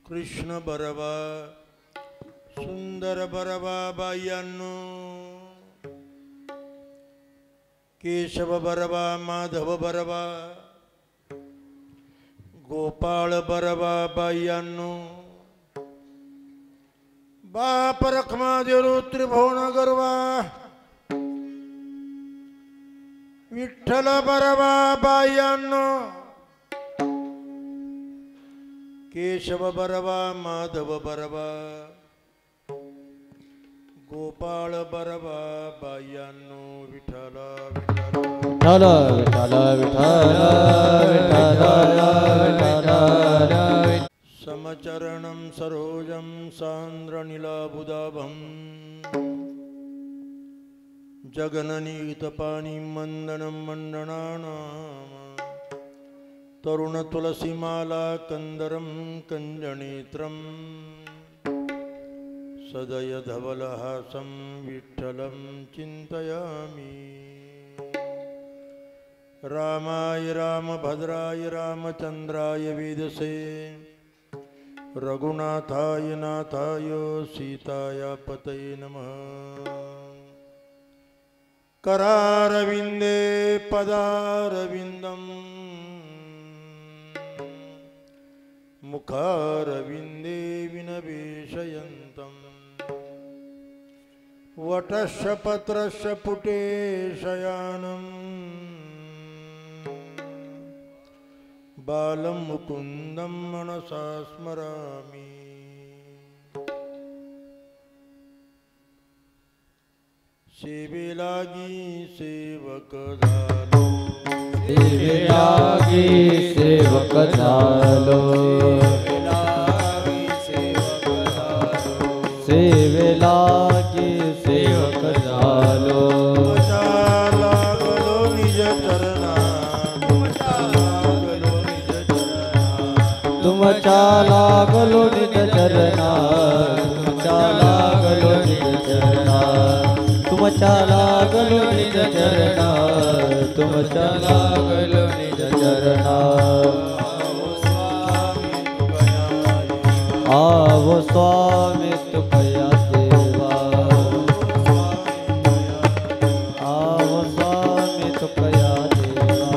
कृष्ण बरवा सुंदर बरवा बायांनो, केशव बरवा माधव बरवा गोपाळ बरवा बायांनो, बाप रखमादेव त्रिभुवन गरवा विठ्ठल बरवा बायांनो, केशव बरवा माधव बरवा गोपाळ बरवा बायांनो, विठ्ठल विठ्ठल विठ्ठल विठ्ठल समचरणं सरोजं सान्द्रनीलाबुदाभं जगननीतपाणिं मन्दनं मण्डनानां तरुणतुलसीमाला कंदरं कञ्जनेत्रं सदयधवलहासं विठ्ठलं चिन्तयामि। रामाय रामभद्राय रामचन्द्राय वेदसे रघुनाथाय नाथाय सीताया पतये नमः। करारविन्दे पदारविन्दम् मुखारविन्दे विनवेशयन्तम् वटस्य पत्रस्य पुटे शयानम् बालं मुकुन्दं मनसा स्मरामि। सेवेलागी सेवक झालो, सेवेलागी सेवक झालो, सेवेलागी सेवक झालो। लागलो निज चरणा, तुमच्या लागलो निज चरणा, तुमच्या लागलो निज चरणा, तुमच्या लागलो निज चरणा, तुमच्या लागलो निज चरणा। आवो स्वामी तुकया देवा, आवो स्वामी तुकया देवा।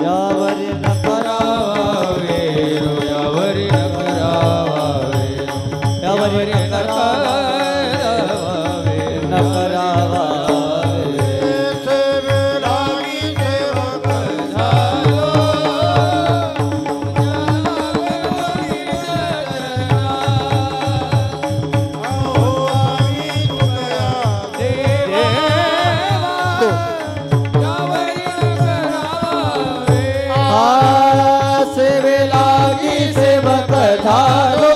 यावरी न करावा वेरो, यावरी न करावा वेरो, यावरी न करावा वेरो, न करावा झालो,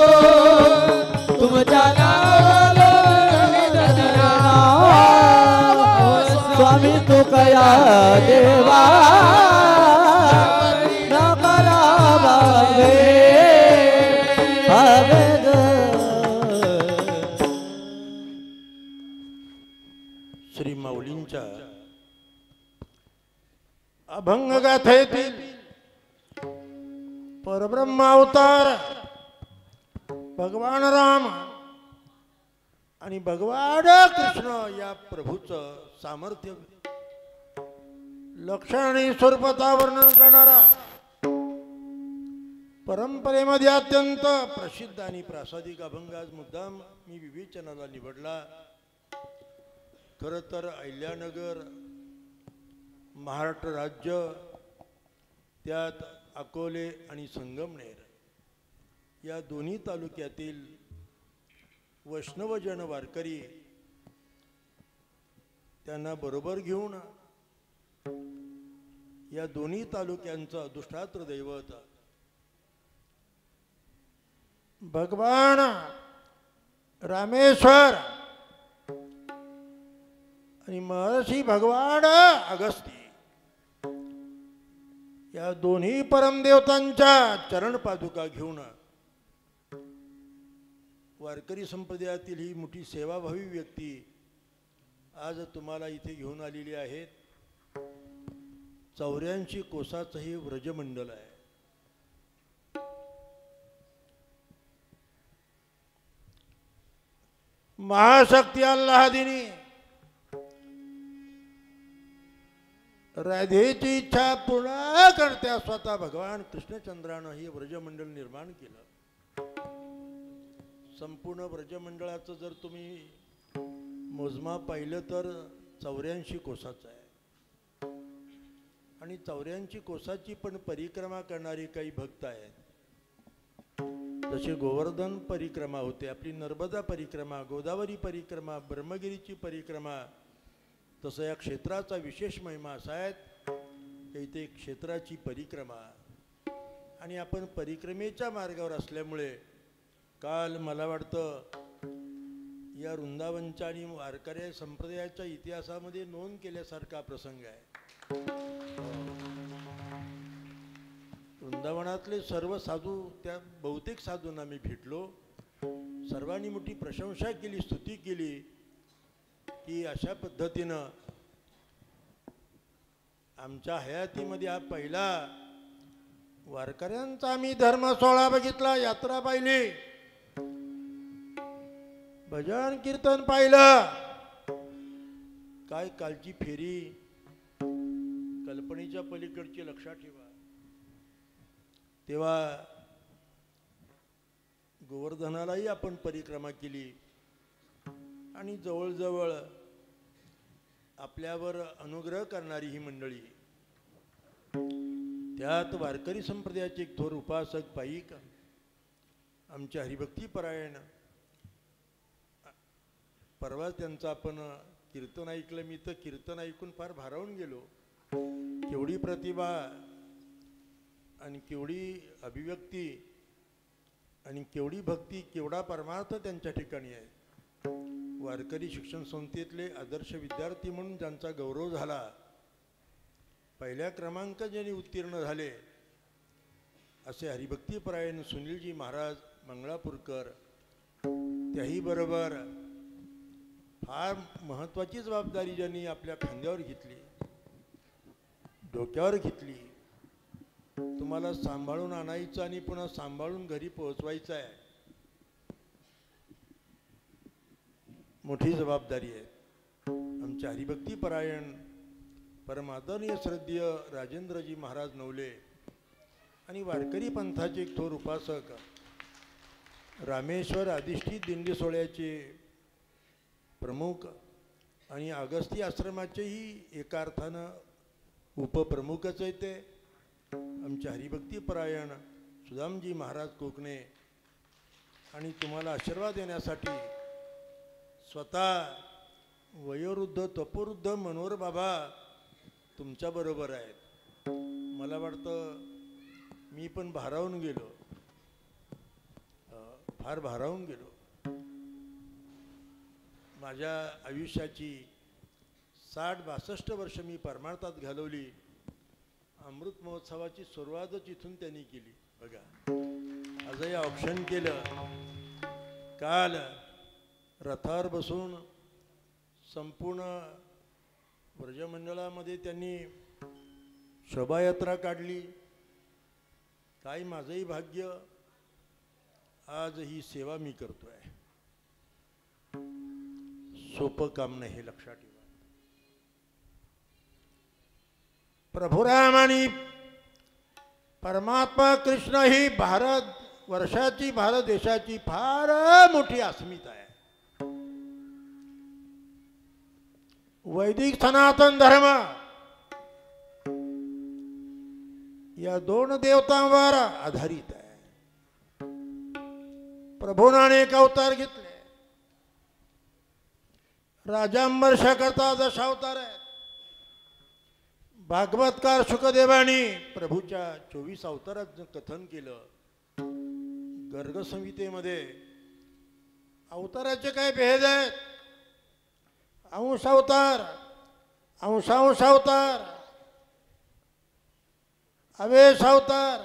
तुमच्या लागलो निज चरणा। स्वामी तुकया देवा, न करावा वेद। श्री माऊलींच्या अभंग गाथेतील परब्रह्म अवतार भगवान राम आणि भगवान कृष्ण या प्रभूचं सामर्थ्य लक्षण आणि स्वरूपाचा वर्णन करणारा परंपरेमध्ये अत्यंत प्रसिद्ध आणि प्रासादिक अभंग आज मुद्दाम मी विवेचनाला निवडला। खरं तर अहिल्यानगर महाराष्ट्र राज्य, त्यात अकोले आणि संगमनेर या दोन्ही तालुक्यातील वैष्णवजन वारकरी त्यांना बरोबर घेऊन या दोन्ही तालुक्यांचं अधिष्ठात्र दैवत भगवान रामेश्वर आणि महर्षी भगवान अगस्ती या दोन्ही परमदेवतांच्या चरण पादुका घेऊन वारकरी संप्रदायातील ही मोठी सेवाभावी व्यक्ती आज तुम्हाला इथे घेऊन आलेली आहेत। 84 कोसाचं हे व्रजमंडल आहे. महाशक्ती अल्लादिनी राधेची इच्छा पूर्ण करत्या स्वतः भगवान कृष्णचंद्रानं हे व्रजमंडल निर्माण केलं. संपूर्ण व्रजमंडळाचं जर तुम्ही मोजमाप पाहिलं तर 84 कोसाचं आहे. आणि 84 कोसाची पण परिक्रमा करणारी काही भक्त आहेत. जसे गोवर्धन परिक्रमा होते, आपली नर्मदा परिक्रमा, गोदावरी परिक्रमा, ब्रह्मगिरीची परिक्रमा, तसं या क्षेत्राचा विशेष महिमा असा आहे की इथे क्षेत्राची परिक्रमा. आणि आपण परिक्रमेच्या मार्गावर असल्यामुळे काल मला वाटतं या वृंदावनच्या आणि वारकरी संप्रदायाच्या इतिहासामध्ये नोंद केल्यासारखा प्रसंग आहे. वृंदावनातले सर्व साधू, त्या बहुतेक साधूंना मी भेटलो. सर्वांनी मोठी प्रशंसा केली, स्तुती केली की अशा पद्धतीनं आमच्या हयातीमध्ये हा पहिला वारकऱ्यांचा आम्ही धर्म सोहळा बघितला, यात्रा पाहिली, भजन कीर्तन पाहिलं. काय कालची फेरी कल्पनेच्या पलीकडची लक्षात ठेवा. तेव्हा गोवर्धनालाही आपण परिक्रमा केली आणि जवळजवळ आपल्यावर अनुग्रह करणारी ही मंडळी, त्यात वारकरी संप्रदायाचे एक थोर उपासक पाईक आमचे हरिभक्तीपरायण. परवा त्यांचं आपण कीर्तन ऐकलं. मी तर कीर्तन ऐकून फार भारावून गेलो. केवढी प्रतिभा आणि केवढी अभिव्यक्ती आणि केवढी भक्ती, केवढा परमार्थ त्यांच्या ठिकाणी आहे. वारकरी शिक्षण संस्थेतले आदर्श विद्यार्थी म्हणून ज्यांचा गौरव झाला, पहिल्या क्रमांक ज्यांनी उत्तीर्ण झाले असे हरिभक्तीपरायण सुनीलजी महाराज मंगळापूरकर, त्याही बरोबर फार महत्त्वाची जबाबदारी ज्यांनी आपल्या खांद्यावर घेतली, डोक्यावर घेतली. तुम्हाला सांभाळून आणायचं आणि पुन्हा सांभाळून घरी पोहोचवायचं आहे, मोठी जबाबदारी आहे. आमच्या हरिभक्तीपरायण परमादरणीय श्रद्धेय राजेंद्रजी महाराज नवले आणि वारकरी पंथाचे एक थोर उपासक रामेश्वर अधिष्ठित दिंडी सोहळ्याचे प्रमुख आणि अगस्ती आश्रमाचेही एका अर्थानं उपप्रमुखच आहेत ते आमचे हरिभक्तीपरायण सुदामजी महाराज कोकणे. आणि तुम्हाला आशीर्वाद देण्यासाठी स्वतः वयोवृद्ध तपोवृद्ध मनोहर बाबा तुमच्याबरोबर आहेत. मला वाटतं मी पण भारावून गेलो, फार भारावून गेलो. माझ्या आयुष्याची 60-62 वर्ष मी परमार्थात घालवली. अमृत महोत्सवाची सुरुवातच इथून त्यांनी केली. बघा, आजही औक्षण केलं. काल रथावर बसून संपूर्ण व्रजमंडळामध्ये त्यांनी शोभायात्रा काढली. काय माझंही भाग्य, आज ही सेवा मी करतोय. सोपं काम नाही हे लक्षात ठेवा. प्रभुराम आणि परमात्मा कृष्ण ही भारत वर्षाची, भारत देशाची फार मोठी अस्मिता आहे. वैदिक सनातन धर्म या दोन देवतांवर आधारित आहे. प्रभूने अनेक अवतार घेतले. राजांबर्षा करता दशावतार आहेत. भागवतकार शुकदेवानी प्रभूच्या 24 अवताराचं कथन केलं. गर्ग संहितेमध्ये अवताराचे काय भेद आहेत? अंश अवतार, अंशांश अवतार, अवेश अवतार,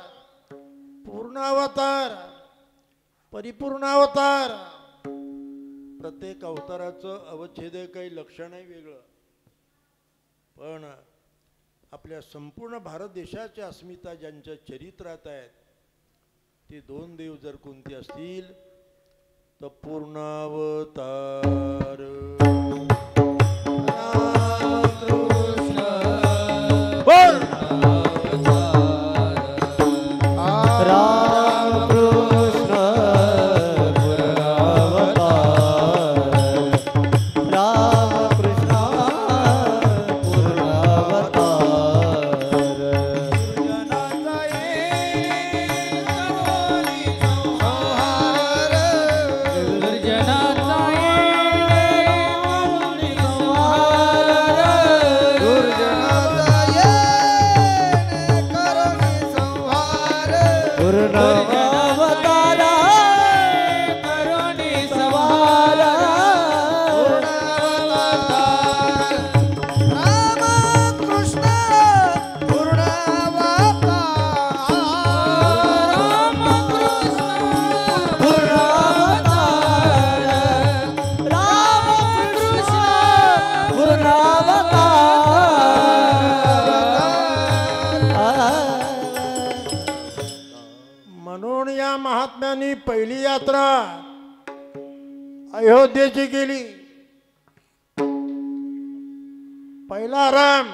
पूर्ण अवतार, परिपूर्ण अवतार. प्रत्येक अवताराचं अवच्छेद काही लक्षण आहे वेगळं. पण आपल्या संपूर्ण भारत देशाची अस्मिता ज्यांच्या चरित्रात आहेत ते दोन देव जर कोणते असतील तर पूर्णावतार रामकृष्ण बोल रामकृष्ण पूर्णावतार रामकृष्ण पूर्णावतार जनाचा दुर्जनाचा पूर्णावतार करुणी संहार रामकृष्ण म्हणून या महात्म्यांनी पहिली यात्रा अयोध्येची केली. पहिला राम,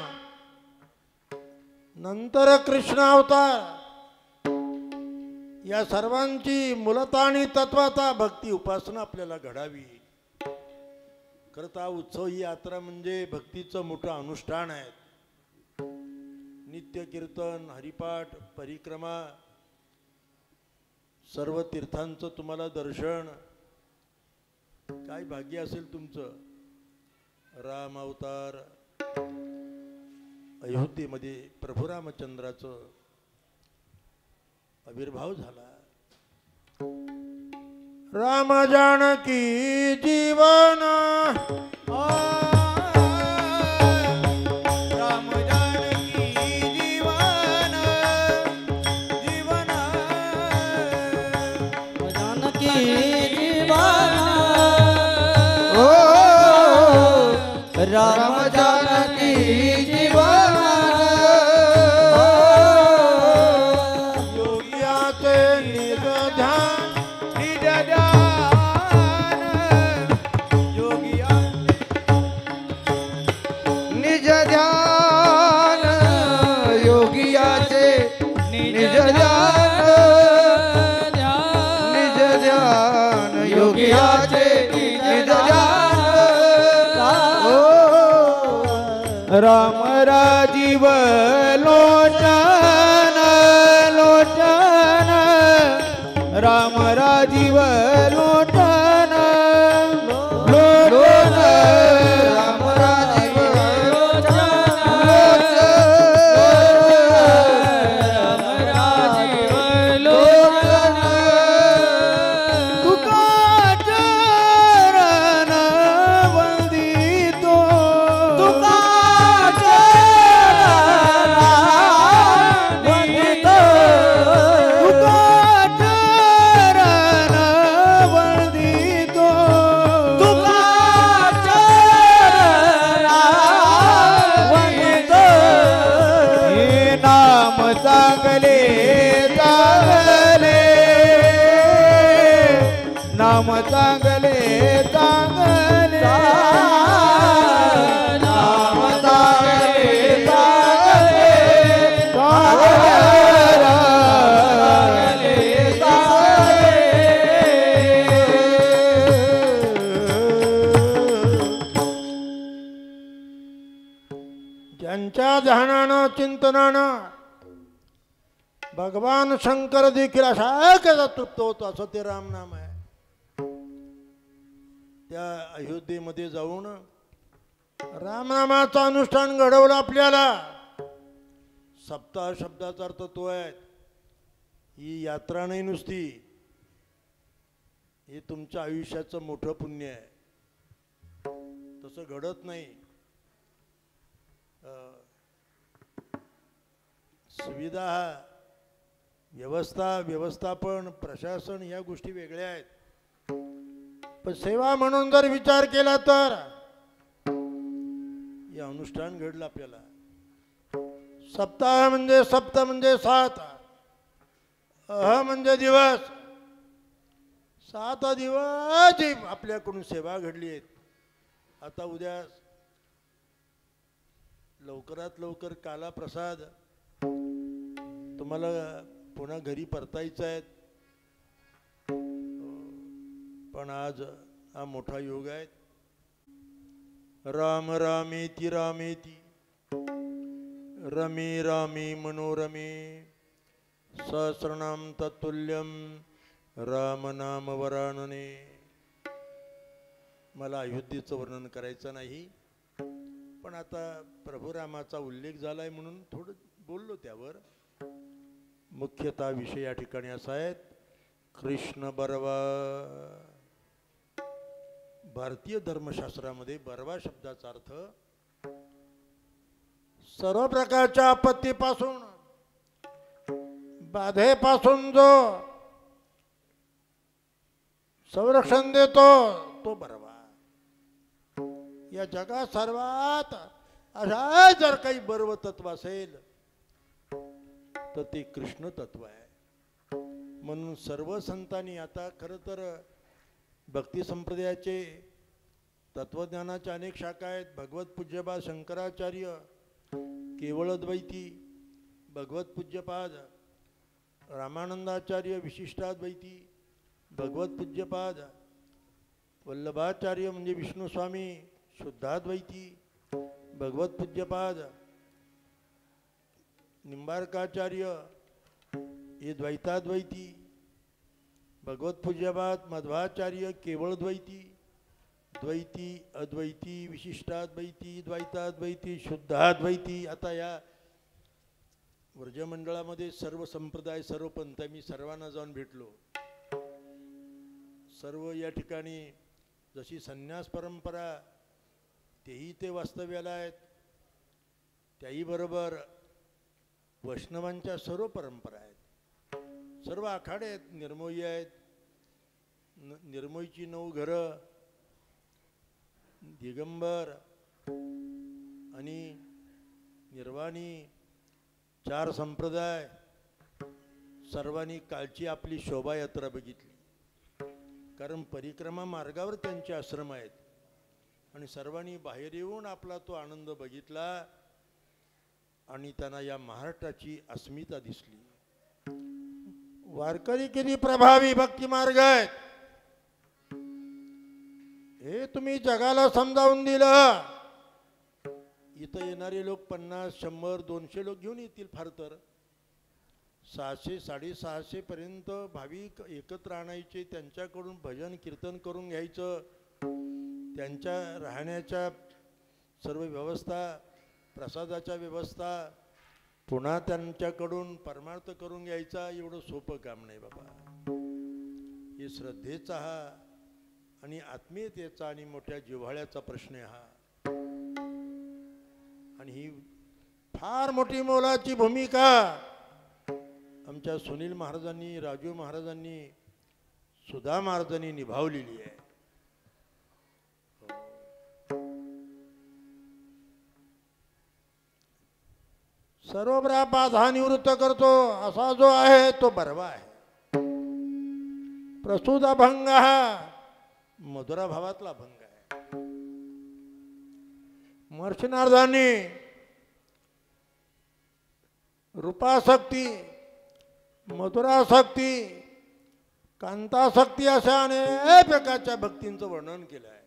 नंतर कृष्ण अवतार. या सर्वांची मूलता आणि तत्वाचा भक्ती उपासना आपल्याला घडावी. करता उत्सव ही यात्रा म्हणजे भक्तीचं मोठं अनुष्ठान आहे. नित्य कीर्तन, हरिपाठ, परिक्रमा, सर्व तीर्थांचं तुम्हाला दर्शन, काय भाग्य असेल तुमचं. राम अवतार, अयोध्येमध्ये प्रभू रामचंद्राचं आविर्भाव झाला. राम जानकी जीवन राम जानकी जीवन जीवन जानकी जीवन ओ राम जानकी जीवन योग्याचे निज ध्यान निज ध्यान योगिया निज ध्यान योगियाचे निज ध्यान निज ध्यान योगियाचे निज ध्यान राम राजीव लोचन लोचन राम राजीव लोचन लोचन राम राजीव लोचन तुका चरण वंदितो तुका वंदितो तुका चरण वंदितो तुका वंदितो हे नाम चांगले चांगले नाम चांगले चांगले नाम चांगले चांगले चांगले ज्यांच्या ध्यानानं चिंतनानं भगवान शंकर देखील अशा कसा तृप्त होतो असं ते रामनाम आहे. त्या अयोध्येमध्ये जाऊन रामनामाचं अनुष्ठान घडवलं आपल्याला. सप्ताह शब्दाचा अर्थ तो आहे. ही यात्रा नाही नुसती, हे तुमच्या आयुष्याचं मोठं पुण्य आहे. तसं घडत नाही. सुविधा, व्यवस्थापन, प्रशासन या गोष्टी वेगळ्या आहेत. पण सेवा म्हणून जर विचार केला तर हे अनुष्ठान घडलं आपल्याला. सप्ताह म्हणजे सप्त म्हणजे 7, अह म्हणजे दिवस. 7 दिवस जी आपल्याकडून सेवा घडली आहेत. आता उद्या लवकरात लवकर काला प्रसाद तुम्हाला पुन्हा घरी परतायचं आहे. पण आज हा मोठा योग आहे. राम रामेती रामेती रमे रामे मनोरमे सहस्रनाम तत्तुल्यम राम नाम वरानने. मला अयोध्येचं वर्णन करायचं नाही, पण आता प्रभू रामाचा उल्लेख झालाय म्हणून थोडं बोललो त्यावर. मुख्यतः विषय या ठिकाणी असा आहे, कृष्ण बरवा. भारतीय धर्मशास्त्रामध्ये बरवा शब्दाचा अर्थ सर्व प्रकारच्या आपत्तीपासून, बाधेपासून जो संरक्षण देतो तो बरवा. या जगात सर्वात अशा जर काही बर्व तत्व असेल तर ते कृष्ण तत्व आहे. म्हणून सर्व संतांनी, आता खरं तर भक्ती संप्रदायाचे तत्वज्ञानाच्या अनेक शाखा आहेत. भगवत पूज्यपाद शंकराचार्य केवळ अद्वैती, भगवत पूज्यपाद रामानंदाचार्य विशिष्टाद्वैती, भगवत पूज्यपाद वल्लभाचार्य म्हणजे विष्णुस्वामी शुद्धाद्वैती, भगवत पूज्यपाद निंबार्काचार्य हे द्वैताद्वैती, भगवत पूज्यपाद मध्वाचार्य केवळ द्वैती, द्वैती अद्वैती विशिष्टाद्वैती द्वैताद्वैती शुद्धाद्वैती. आता या व्रजमंडळामध्ये सर्व संप्रदाय सर्व पंथ मी सर्वांना जाऊन भेटलो. सर्व या ठिकाणी जशी संन्यास परंपरा तेही ते वास्तव्याला आहेत, त्याही बरोबर वैष्णवांच्या सर्व परंपरा आहेत, सर्व आखाडे आहेत. निर्मोही आहेत, निर्मोहीची 9 घरं, दिगंबर आणि निर्वाणी 4 संप्रदाय. सर्वांनी कालची आपली शोभायात्रा बघितली, कारण परिक्रमा मार्गावर त्यांचे आश्रम आहेत. आणि सर्वांनी बाहेर येऊन आपला तो आनंद बघितला आणि त्यांना या महाराष्ट्राची अस्मिता दिसली. वारकरी किती प्रभावी भक्ती मार्ग आहेत हे तुम्ही जगाला समजावून दिलं. इथं येणारे लोक 50, 100, 200 लोक घेऊन येतील, फार तर 600, 650 पर्यंत भाविक एकत्र आणायचे. त्यांच्याकडून भजन कीर्तन करून घ्यायचं, त्यांच्या राहण्याच्या सर्व व्यवस्था, प्रसादाच्या व्यवस्था पुन्हा त्यांच्याकडून परमार्थ करून घ्यायचा. एवढं सोपं काम नाही बाबा. हे श्रद्धेचा हा आणि आत्मीयतेचा आणि मोठ्या जिव्हाळ्याचा प्रश्न आहे हा. आणि ही फार मोठी मोलाची भूमिका आमच्या सुनील महाराजांनी, राजू महाराजांनी, सुधा महाराजांनी निभावलेली आहे. सर्व बाधा निवृत्त करतो असा जो आहे तो बरवा आहे. प्रस्तुत अभंग हा मधुरा भावातला अभंग आहे. महर्षी नारदांनी रूपासक्ती, मधुरासक्ती, कांतासक्ती अशा अनेक प्रकारच्या भक्तींचं वर्णन केलं आहे.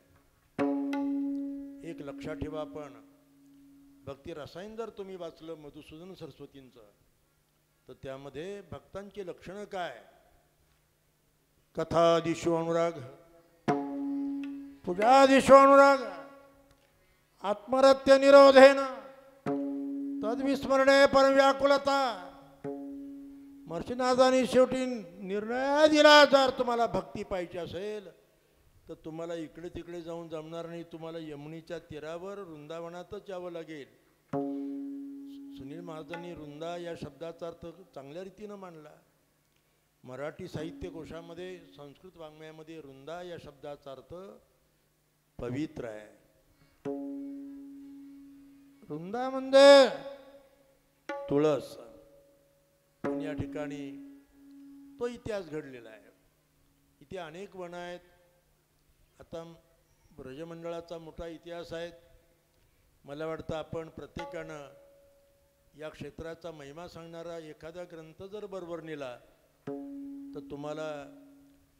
एक लक्षात ठेवा, आपण भक्ती रसायन जर तुम्ही वाचलं मधुसूदन सरस्वतींचं, तर त्यामध्ये भक्तांची लक्षणं काय? कथादिषु अनुराग, पूजादिषु अनुराग, आत्मरत्य निरोधेन तद्विस्मरणे परव्याकुलता. महर्षीनाथांनी शेवटी निर्णय दिला, जर तुम्हाला भक्ती पाहिजे असेल तर तुम्हाला इकडे तिकडे जाऊन जमणार नाही. तुम्हाला यमुनेच्या तीरावर वृंदावनातच यावं लागेल. सुनील महाराजांनी वृंदा या शब्दाचा अर्थ चांगल्या रीतीनं मांडला. मराठी साहित्य कोशामध्ये, संस्कृत वाङ्मयामध्ये वृंदा या शब्दाचा अर्थ पवित्र आहे. वृंदा म्हणजे तुळस, आणि या ठिकाणी तो इतिहास घडलेला आहे. इथे अनेक वनं आहेत. आता ब्रजमंडळाचा मोठा इतिहास आहे. मला वाटतं आपण प्रत्येकानं या क्षेत्राचा महिमा सांगणारा एखादा ग्रंथ जर बरोबर नेला तर तुम्हाला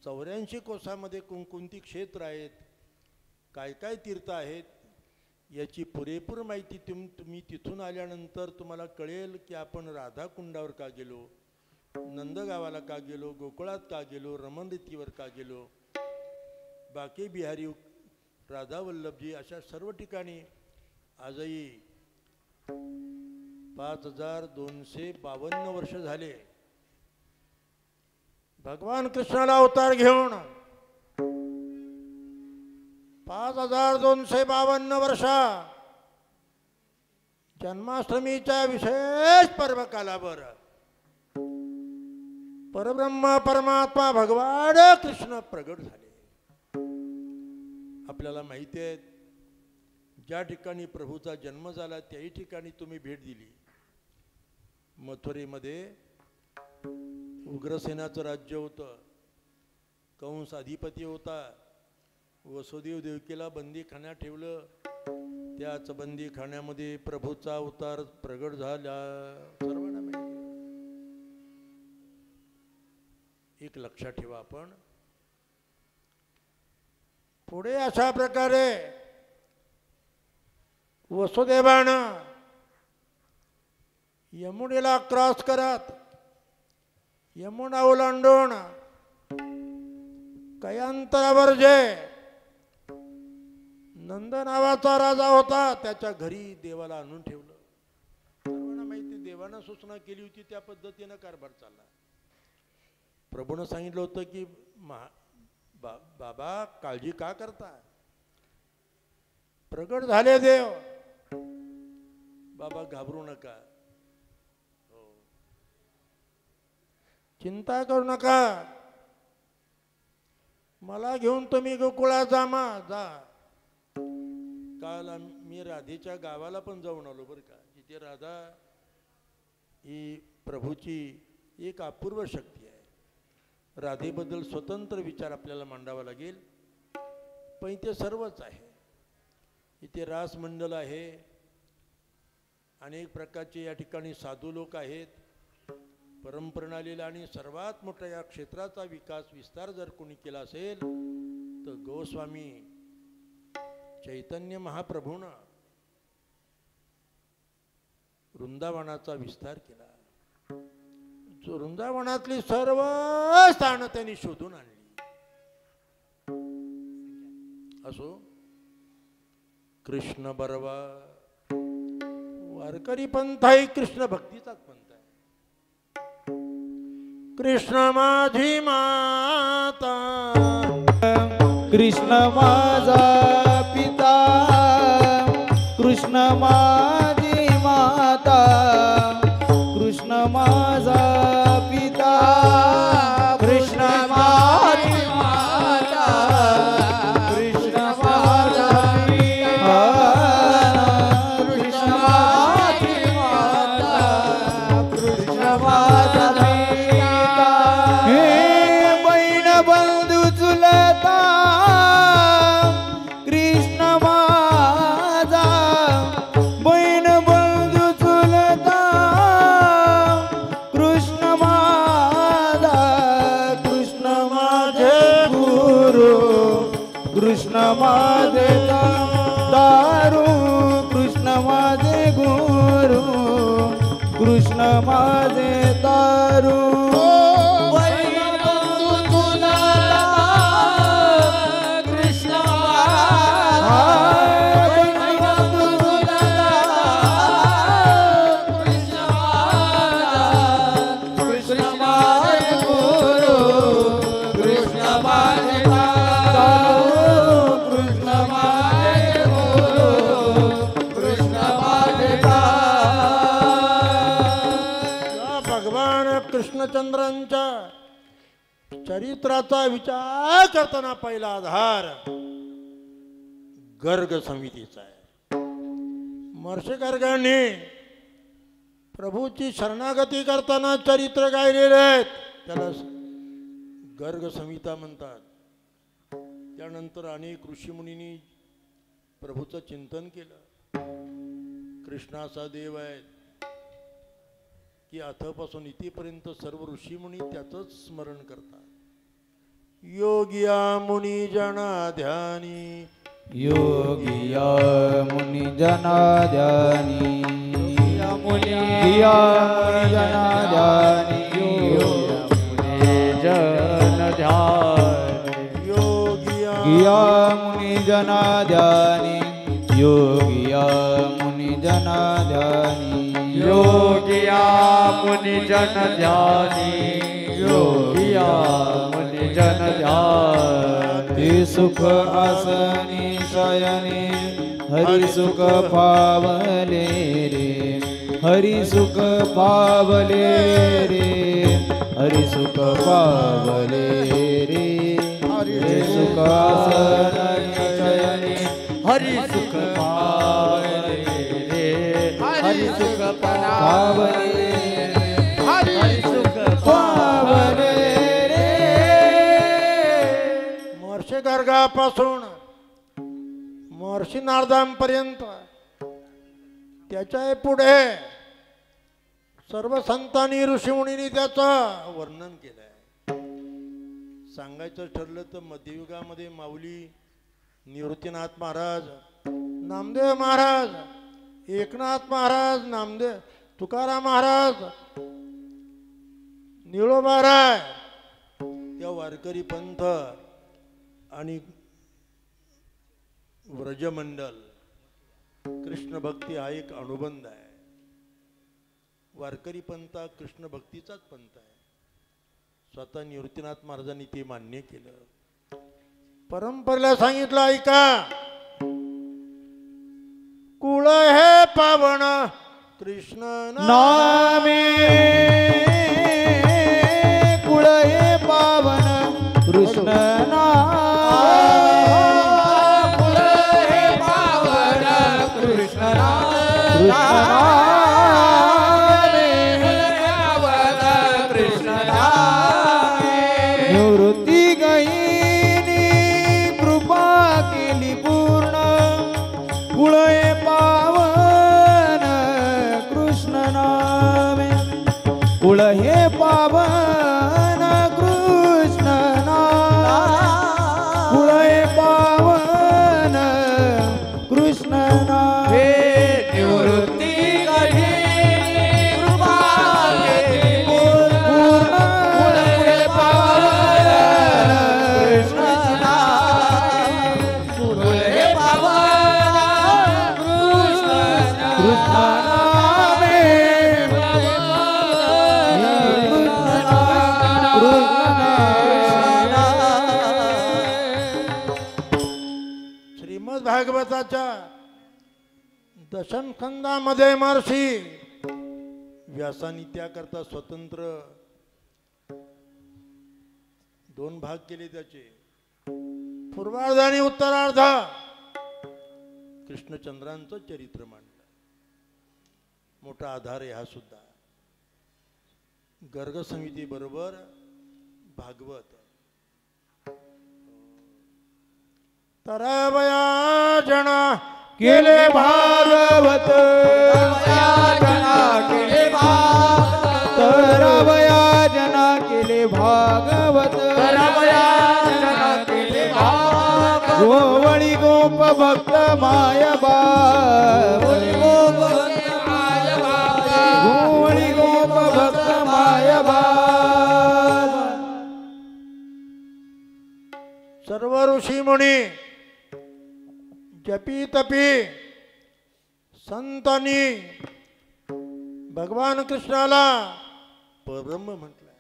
84 कोसामध्ये कोणकोणती क्षेत्र आहेत, काय काय तीर्थ आहेत याची पुरेपूर माहिती तुम्ही तिथून आल्यानंतर तुम्हाला कळेल की आपण राधाकुंडावर का गेलो, नंदगावाला का गेलो, गोकुळात का गेलो, रमणरीतीवर का गेलो, बाकी बिहारी, राधा वल्लभजी अशा सर्व ठिकाणी आजही 5252 वर्ष झाले भगवान कृष्णाला अवतार घेऊन. 5252 वर्षा जन्माष्टमीच्या विशेष पर्व कालावर परब्रह्म परमात्मा भगवान कृष्ण प्रगट झाले. आपल्याला माहिती आहे ज्या ठिकाणी प्रभूचा जन्म झाला त्याही ठिकाणी तुम्ही भेट दिली. मथुरेमध्ये उग्रसेनाचं राज्य होतं. कंस अधिपती होता. वसुदेव देवकीला बंदीखान्यात ठेवलं. त्याच बंदीखान्यामध्ये प्रभूचा अवतार प्रगट झाला. सर्वांना माहिती. एक लक्षात ठेवा आपण, पुढे अशा प्रकारे वसुदेवानं यमुनेला क्रॉस करत यमुना ओलांडून काही अंतरावर जे नंद नावाचा राजा होता त्याच्या घरी देवाला आणून ठेवलं. सर्वांना माहिती, देवानं सूचना केली होती त्या पद्धतीनं कारभार चालला. प्रभूनं सांगितलं होतं की बाबा काळजी का करता, प्रगट झाले देव, बाबा घाबरू नका, चिंता करू नका, मला घेऊन तुम्ही गोकुळात जा. काल मी राधेच्या गावाला पण जाऊन आलो बरं का. जिथे राधा ही प्रभूची एक अपूर्व शक्ती आहे. राधेबद्दल स्वतंत्र विचार आपल्याला मांडावा लागेल, पण इथे सर्वच आहे. इथे रास मंडल आहे, अनेक प्रकारचे या ठिकाणी साधू लोक आहेत, परमप्रणालीला. आणि सर्वात मोठा या क्षेत्राचा विस्तार जर कोणी केला असेल तर गोस्वामी चैतन्य महाप्रभूनं वृंदावनाचा विस्तार केला. जो वृंदावनातली सर्व स्थानं त्यांनी शोधून आणली. असो कृष्ण बरवा वारकरी पंथ आहे, कृष्ण भक्तीचाच पंथ आहे. कृष्ण माझी माता, कृष्ण माझा पिता, कृष्ण माझी माता, कृष्ण माझा पिता, कृष्ण माझी माता, कृष्ण माझा पिता, कृष्ण माझी माता, कृष्ण माझा पिता. हे बहीण बंधू चुलता कृष्ण माझा, बहीण बंधू चुलता कृष्ण माझा, कृष्ण माझे गुरु, कृष्ण माझे दारू, कृष्ण माझे गुरु, कृष्ण माझे दारू. कृष्णचंद्रांच्या चरित्राचा विचार करताना पहिला आधार गर्ग संहितेचा आहे. महर्षी गर्गांनी प्रभूची शरणागती करताना चरित्र गायलेले आहेत, त्याला गर्ग संहिता म्हणतात. त्यानंतर अनेक ऋषीमुनींनी प्रभूचं चिंतन केलं. कृष्ण असा देव आहे की अथपासून इथेपर्यंत सर्व ऋषीमुनी त्याचंच स्मरण करतात. योगिया मुनी जना ध्यानी, योगिया मुनि जना ध्यानी, योगिया मुनि जना ध्यानी, योगिया मुनि जन ध्यानी, योगिया मुनि जना ध्यानी, योगिया मुनि जना ध्यानी, योगिया मुनि जन ध्यानी, योगिया मुनि जन ध्यानी. सुख आसनी शयने हरि सुख पावले रे, हरि सुख पावले रे, हरि सुख पावले रे, हरि सुख आसनी शयने हरि सुख पावले रे, हरि सुख पावले रे, हरि सुख पावले रे. महर्षी गर्गापासून महर्षी नारदांपर्यंत त्याच्या पुढे सर्व संतांनी ऋषीमुनींनी त्याचं वर्णन केलंय. सांगायचं ठरलं तर मध्ययुगामध्ये माऊली निवृत्तीनाथ महाराज, नामदेव महाराज, एकनाथ महाराज, नामदेव तुकाराम महाराज, निळोबाराय, त्या वारकरी पंथ आणि व्रजमंडल कृष्ण भक्ती हा एक अनुबंध आहे. वारकरी पंथ हा कृष्ण भक्तीचाच पंथ आहे. स्वतः निवृत्तीनाथ महाराजांनी ते मान्य केलं. परंपरेला सांगितलं, ऐका, कुळ हे पावन कृष्ण नामे, कुळ हे पावन कृष्ण नामे, कुळ हे पावन कृष्ण नामे, पावन कृष्ण नामे. निवृत्ती गईनी कृपा केली पूर्ण, कुळ हे पावन कृष्ण नामे, कुळ हे पावन कृष्ण नामे, कुळ हे पावन कृष्ण नामे. निवृत्ती गईनी कृपा केली पूर्ण, कुळ हे पावन कृष्ण नामे, कुळ हे पावन कृष्ण नामे, श्रीमद भागवताच्या दशम स्कंदामध्ये महर्षी व्यासांनी त्याकरता स्वतंत्र 2 भाग केले. त्याचे पूर्वार्ध आणि उत्तरार्ध कृष्णचंद्रांचं चरित्र मांडलं. मोठा आधार आहे हा सुद्धा. गर्ग संहिते बरोबर भागवत. तरवया जना केले भागवत, जना केले भागवत, तरवया जना केले भागवत, जना केले भागवत. गोवळी गोप भक्त माय बाप, गोवळी गोप भक्त माय बाप. सर्व ऋषी मुनी जपी तपी संतांनी भगवान कृष्णाला परब्रह्म म्हटलंय.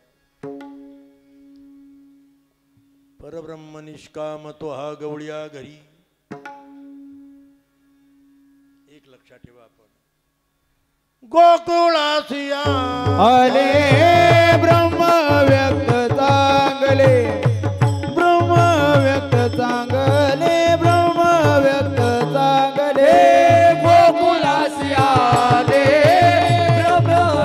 परब्रह्म निष्काम तो हा गवळ्या घरी. एक लक्षात ठेवा, आपण गोकुळासिया आले ब्रह्म व्यक्त चांगले, ब्रह्म व्यक्त चांगले, ब्रह्म व्यक्त चांगले. गोकुळासी आले ब्रह्म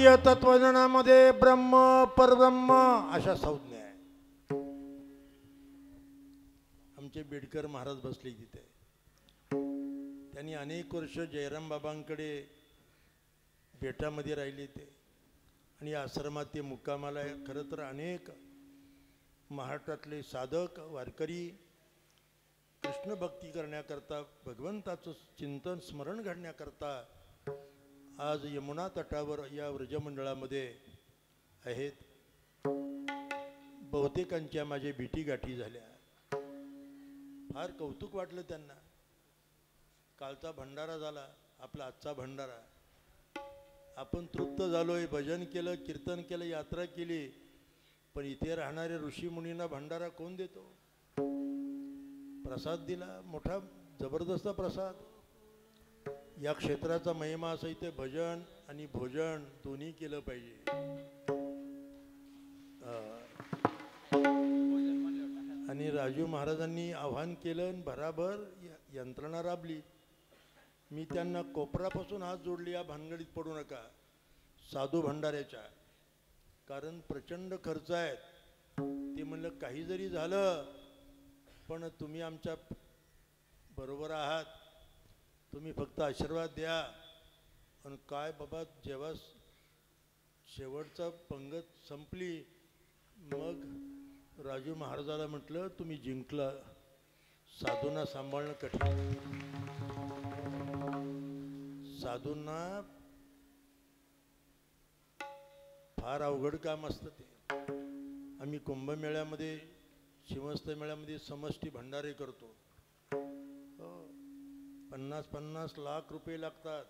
भारतीय तत्वज्ञानामध्ये ब्रह्म परब्रह्म अशा संज्ञा आहे. आमचे बेडकर महाराज बसले तिथे. त्यांनी अनेक वर्ष जयराम बाबांकडे बेटामध्ये राहिले ते आणि आश्रमात ते मुक्कामाला. खरं तर अनेक महाराष्ट्रातले साधक वारकरी कृष्ण भक्ती करण्याकरता, भगवंताचं चिंतन स्मरण घडण्याकरता आज यमुना तटावर या व्रजमंडळामध्ये आहेत. बहुतेकांच्या माझ्या भेटीगाठी झाल्या. फार कौतुक वाटलं त्यांना. कालचा भंडारा झाला, आपला आजचा भंडारा. आपण तृप्त झालोय, भजन केलं, कीर्तन केलं, यात्रा केली, पण इथे राहणाऱ्या ऋषीमुनींना भंडारा कोण देतो? प्रसाद दिला, मोठा जबरदस्त प्रसाद. या क्षेत्राचा महिमा असा इथे भजन आणि भोजन दोन्ही केलं पाहिजे. आणि राजू महाराजांनी आव्हान केलं, भराभर यंत्रणा राबली. मी त्यांना कोपरापासून हात जोडले, या भानगडीत पडू नका साधू भंडाऱ्याच्या, कारण प्रचंड खर्च आहेत. ते म्हणलं काही जरी झालं पण तुम्ही आमच्या बरोबर आहात, तुम्ही फक्त आशीर्वाद द्या. आणि काय बाबा, जेव्हा शेवटचा पंगत संपली मग राजू महाराजाला म्हटलं तुम्ही जिंकला, साधूंना सांभाळणं कठीण. साधूंना फार अवघड काम असतं ते. आम्ही कुंभमेळ्यामध्ये, शिवस्त मेळ्यामध्ये समष्टी भंडारे करतो. 50-50 लाख रुपये लागतात.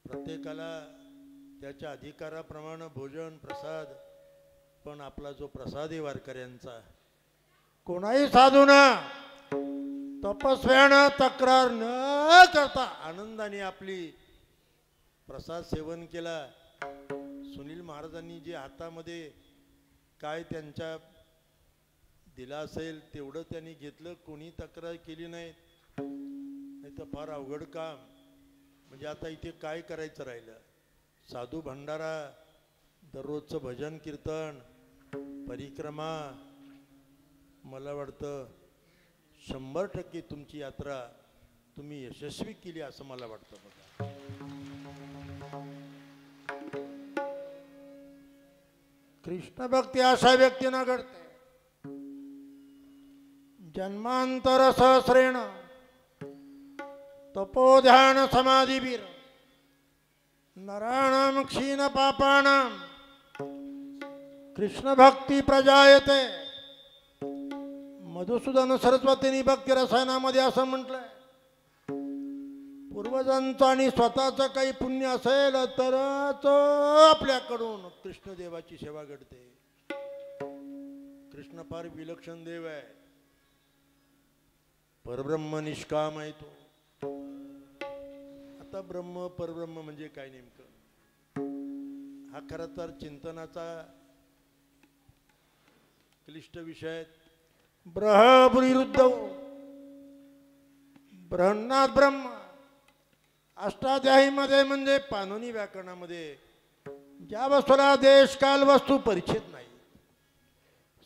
प्रत्येकाला त्याच्या अधिकाराप्रमाणे भोजन प्रसाद. पण आपला जो प्रसाद आहे वारकऱ्यांचा, कोणाही साधूना तपस्व्यानं तक्रार न करता आनंदाने आपली प्रसाद सेवन केला. सुनील महाराजांनी जे हातामध्ये काय त्यांच्या दिला असेल तेवढं त्यांनी घेतलं, कोणी तक्रार केली नाही. नाही तर फार अवघड काम. म्हणजे आता इथे काय करायचं राहिलं? साधू भंडारा, दररोजचं भजन कीर्तन, परिक्रमा. मला वाटतं 100% तुमची यात्रा तुम्ही यशस्वी केली असं मला वाटतं. बघा, कृष्ण भक्ती अशा व्यक्तींना घडते जन्मांतर सहस्रेण तपोध्यान समाधीवीर नराणाम क्षीण पापानाम कृष्ण भक्ती प्रजायते. मधुसूदन सरस्वतींनी भक्ती रसायनामध्ये असं म्हटलंय, पूर्वजांचं आणि स्वतःचं काही पुण्य असेल तरच आपल्याकडून कृष्णदेवाची सेवा घडते. कृष्ण फार विलक्षण देव आहे, परब्रह्म निष्काम आहे तो. आता ब्रह्म परब्रह्म म्हणजे काय नेमकं? हा खरं तर चिंतनाचा क्लिष्ट विषय आहे. ब्रह्मविरुद्ध ब्रह्मनाथ ब्रह्म अष्टाध्यायीमध्ये म्हणजे पानोनी व्याकरणामध्ये ज्या वस्तूला देश काल वस्तू परिच्छेद नाही,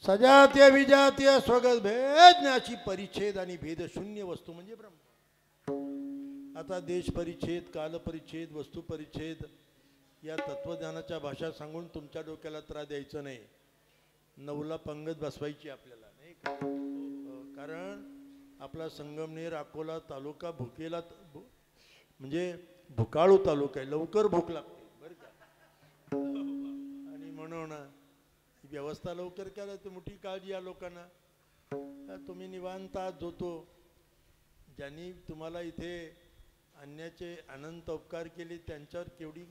सजातीय विजातीय स्वगत भेदण्याची परिच्छेद आणि भेद शून्य वस्तू म्हणजे ब्रह्म. आता देश परिच्छेद, काल परिच्छेद, वस्तू परिच्छेद या तत्वज्ञानाच्या भाषा सांगून तुमच्या डोक्याला त्रास द्यायचा नाही. 9ला पंगत बसवायची आपल्याला, नाही का? कारण आपला संगमनेर अकोला तालुका भुकेला म्हणजे भुकाळू तालुका आहे, लवकर भूक लागते बरं का. आणि म्हणून व्यवस्था लवकर केला तर मोठी काळजी या लोकांना. तुम्ही निवांत जोतो. ज्यांनी तुम्हाला इथे आणण्याचे अनंत उपकार केले त्यांच्यावर केवढी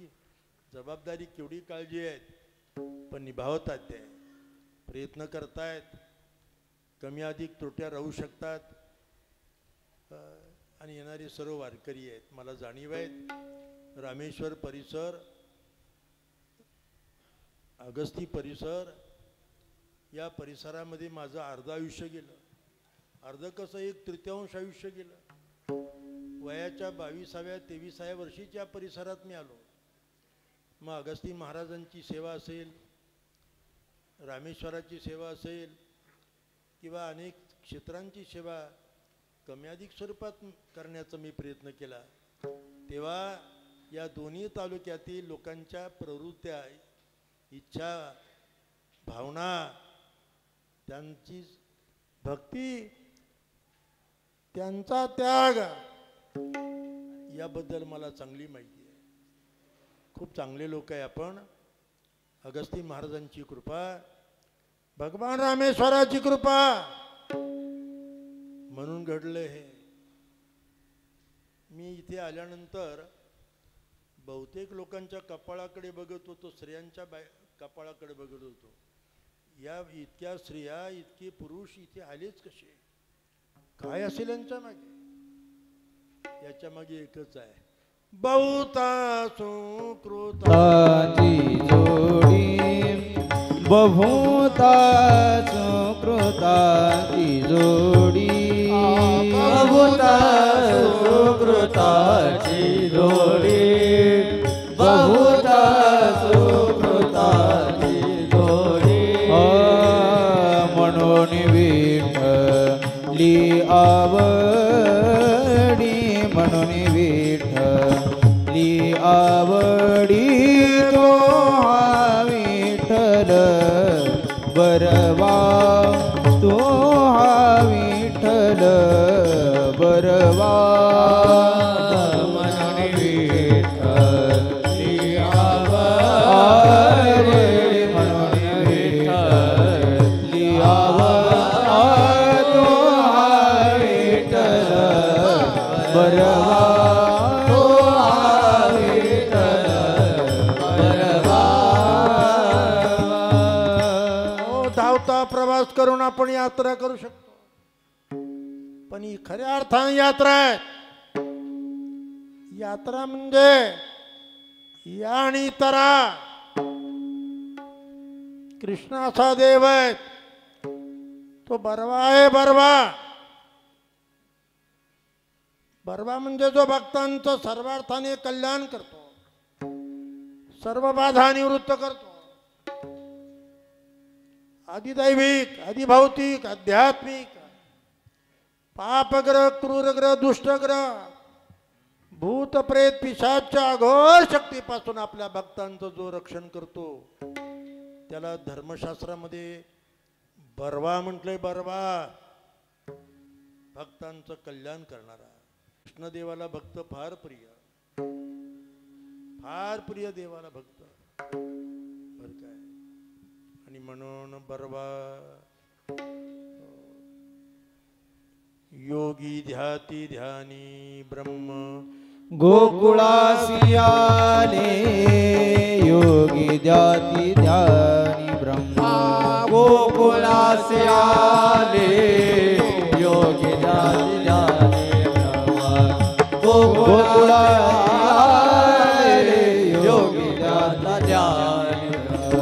जबाबदारी, केवढी काळजी आहे. पण निभावतात ते, प्रयत्न करतायत. कमी अधिक त्रुट्या राहू शकतात. आणि येणारे सर्व वारकरी आहेत, मला जाणीव आहेत. रामेश्वर परिसर, अगस्ती परिसर या परिसरामध्ये माझं अर्ध आयुष्य गेलं. अर्ध कसं, 1/3 आयुष्य गेलं. वयाच्या 22व्या 23व्या वर्षीच्या परिसरात मी आलो. मग अगस्ती महाराजांची सेवा असेल, रामेश्वराची सेवा असेल किंवा अनेक क्षेत्रांची सेवा कमी अधिक स्वरूपात करण्याचा मी प्रयत्न केला, तेव्हा या दोन्ही तालुक्यातील लोकांच्या प्रवृत्त्या, इच्छा, भावना, त्यांची भक्ती, त्यांचा त्याग याबद्दल मला चांगली माहिती आहे. खूप चांगले लोक आहे आपण. अगस्ती महाराजांची कृपा, भगवान रामेश्वराची कृपा म्हणून घडलं हे. मी इथे आल्यानंतर बहुतेक लोकांच्या कपाळाकडे बघत होतो, स्त्रियांच्या कपाळाकडे बघत होतो. या इतक्या स्त्रिया, इतके पुरुष इथे आलेच कसे, काय असेल यांच्या मागे? याच्या मागे एकच आहे, बहुता सुकृताची जोडी, बहुता सुकृताची जोडी, बहुता सुकृताची जोडी, बहुता सुकृताची जोडी. म्हणून विठ्ठली आवडी, म्हणून विठ्ठली आवडी, तो हा विठ्ठल बरवा, तो हा विठ्ठल बरवा. म्हणून विठ्ठली आवडी, म्हणून विठ्ठली आवडी, तो हा विठ्ठल बरवा, तो हा विठ्ठल बरवा. धावता प्रवास करून आपण यात्रा करू शकतो, पण ही खऱ्या अर्थाने यात्रा आहे. यात्रा म्हणजे या आणि तरा. कृष्ण असा देव आहे, तो बरवा आहे. बरवा, बरवा म्हणजे जो भक्तांचं सर्वार्थाने कल्याण करतो, सर्व बाधा निवृत्त करतो. अधिदैविक, अधिभौतिक, आध्यात्मिक, पापग्रह, क्रूरग्रह, दुष्टग्रह, भूत प्रेत पिशाच्या अघोर शक्तीपासून आपल्या भक्तांचं जो रक्षण करतो, त्याला धर्मशास्त्रामध्ये बरवा म्हटलंय. बरवा, भक्तांचं कल्याण करणारा. कृष्णदेवाला भक्त फार प्रिय, फार प्रिय देवाला भक्त, बर काय. आणि म्हणून बरवा योगी ध्याती ध्यानी ब्रह्म, गोकुळासी आले योगी ध्याती ध्यानी ब्रह्मा. गोकुळासी आले योगी ध्याती ध्यानी ब्रह्मा. गोकुळासी आले योगी ध्याती ध्यानी ब्रह्मा.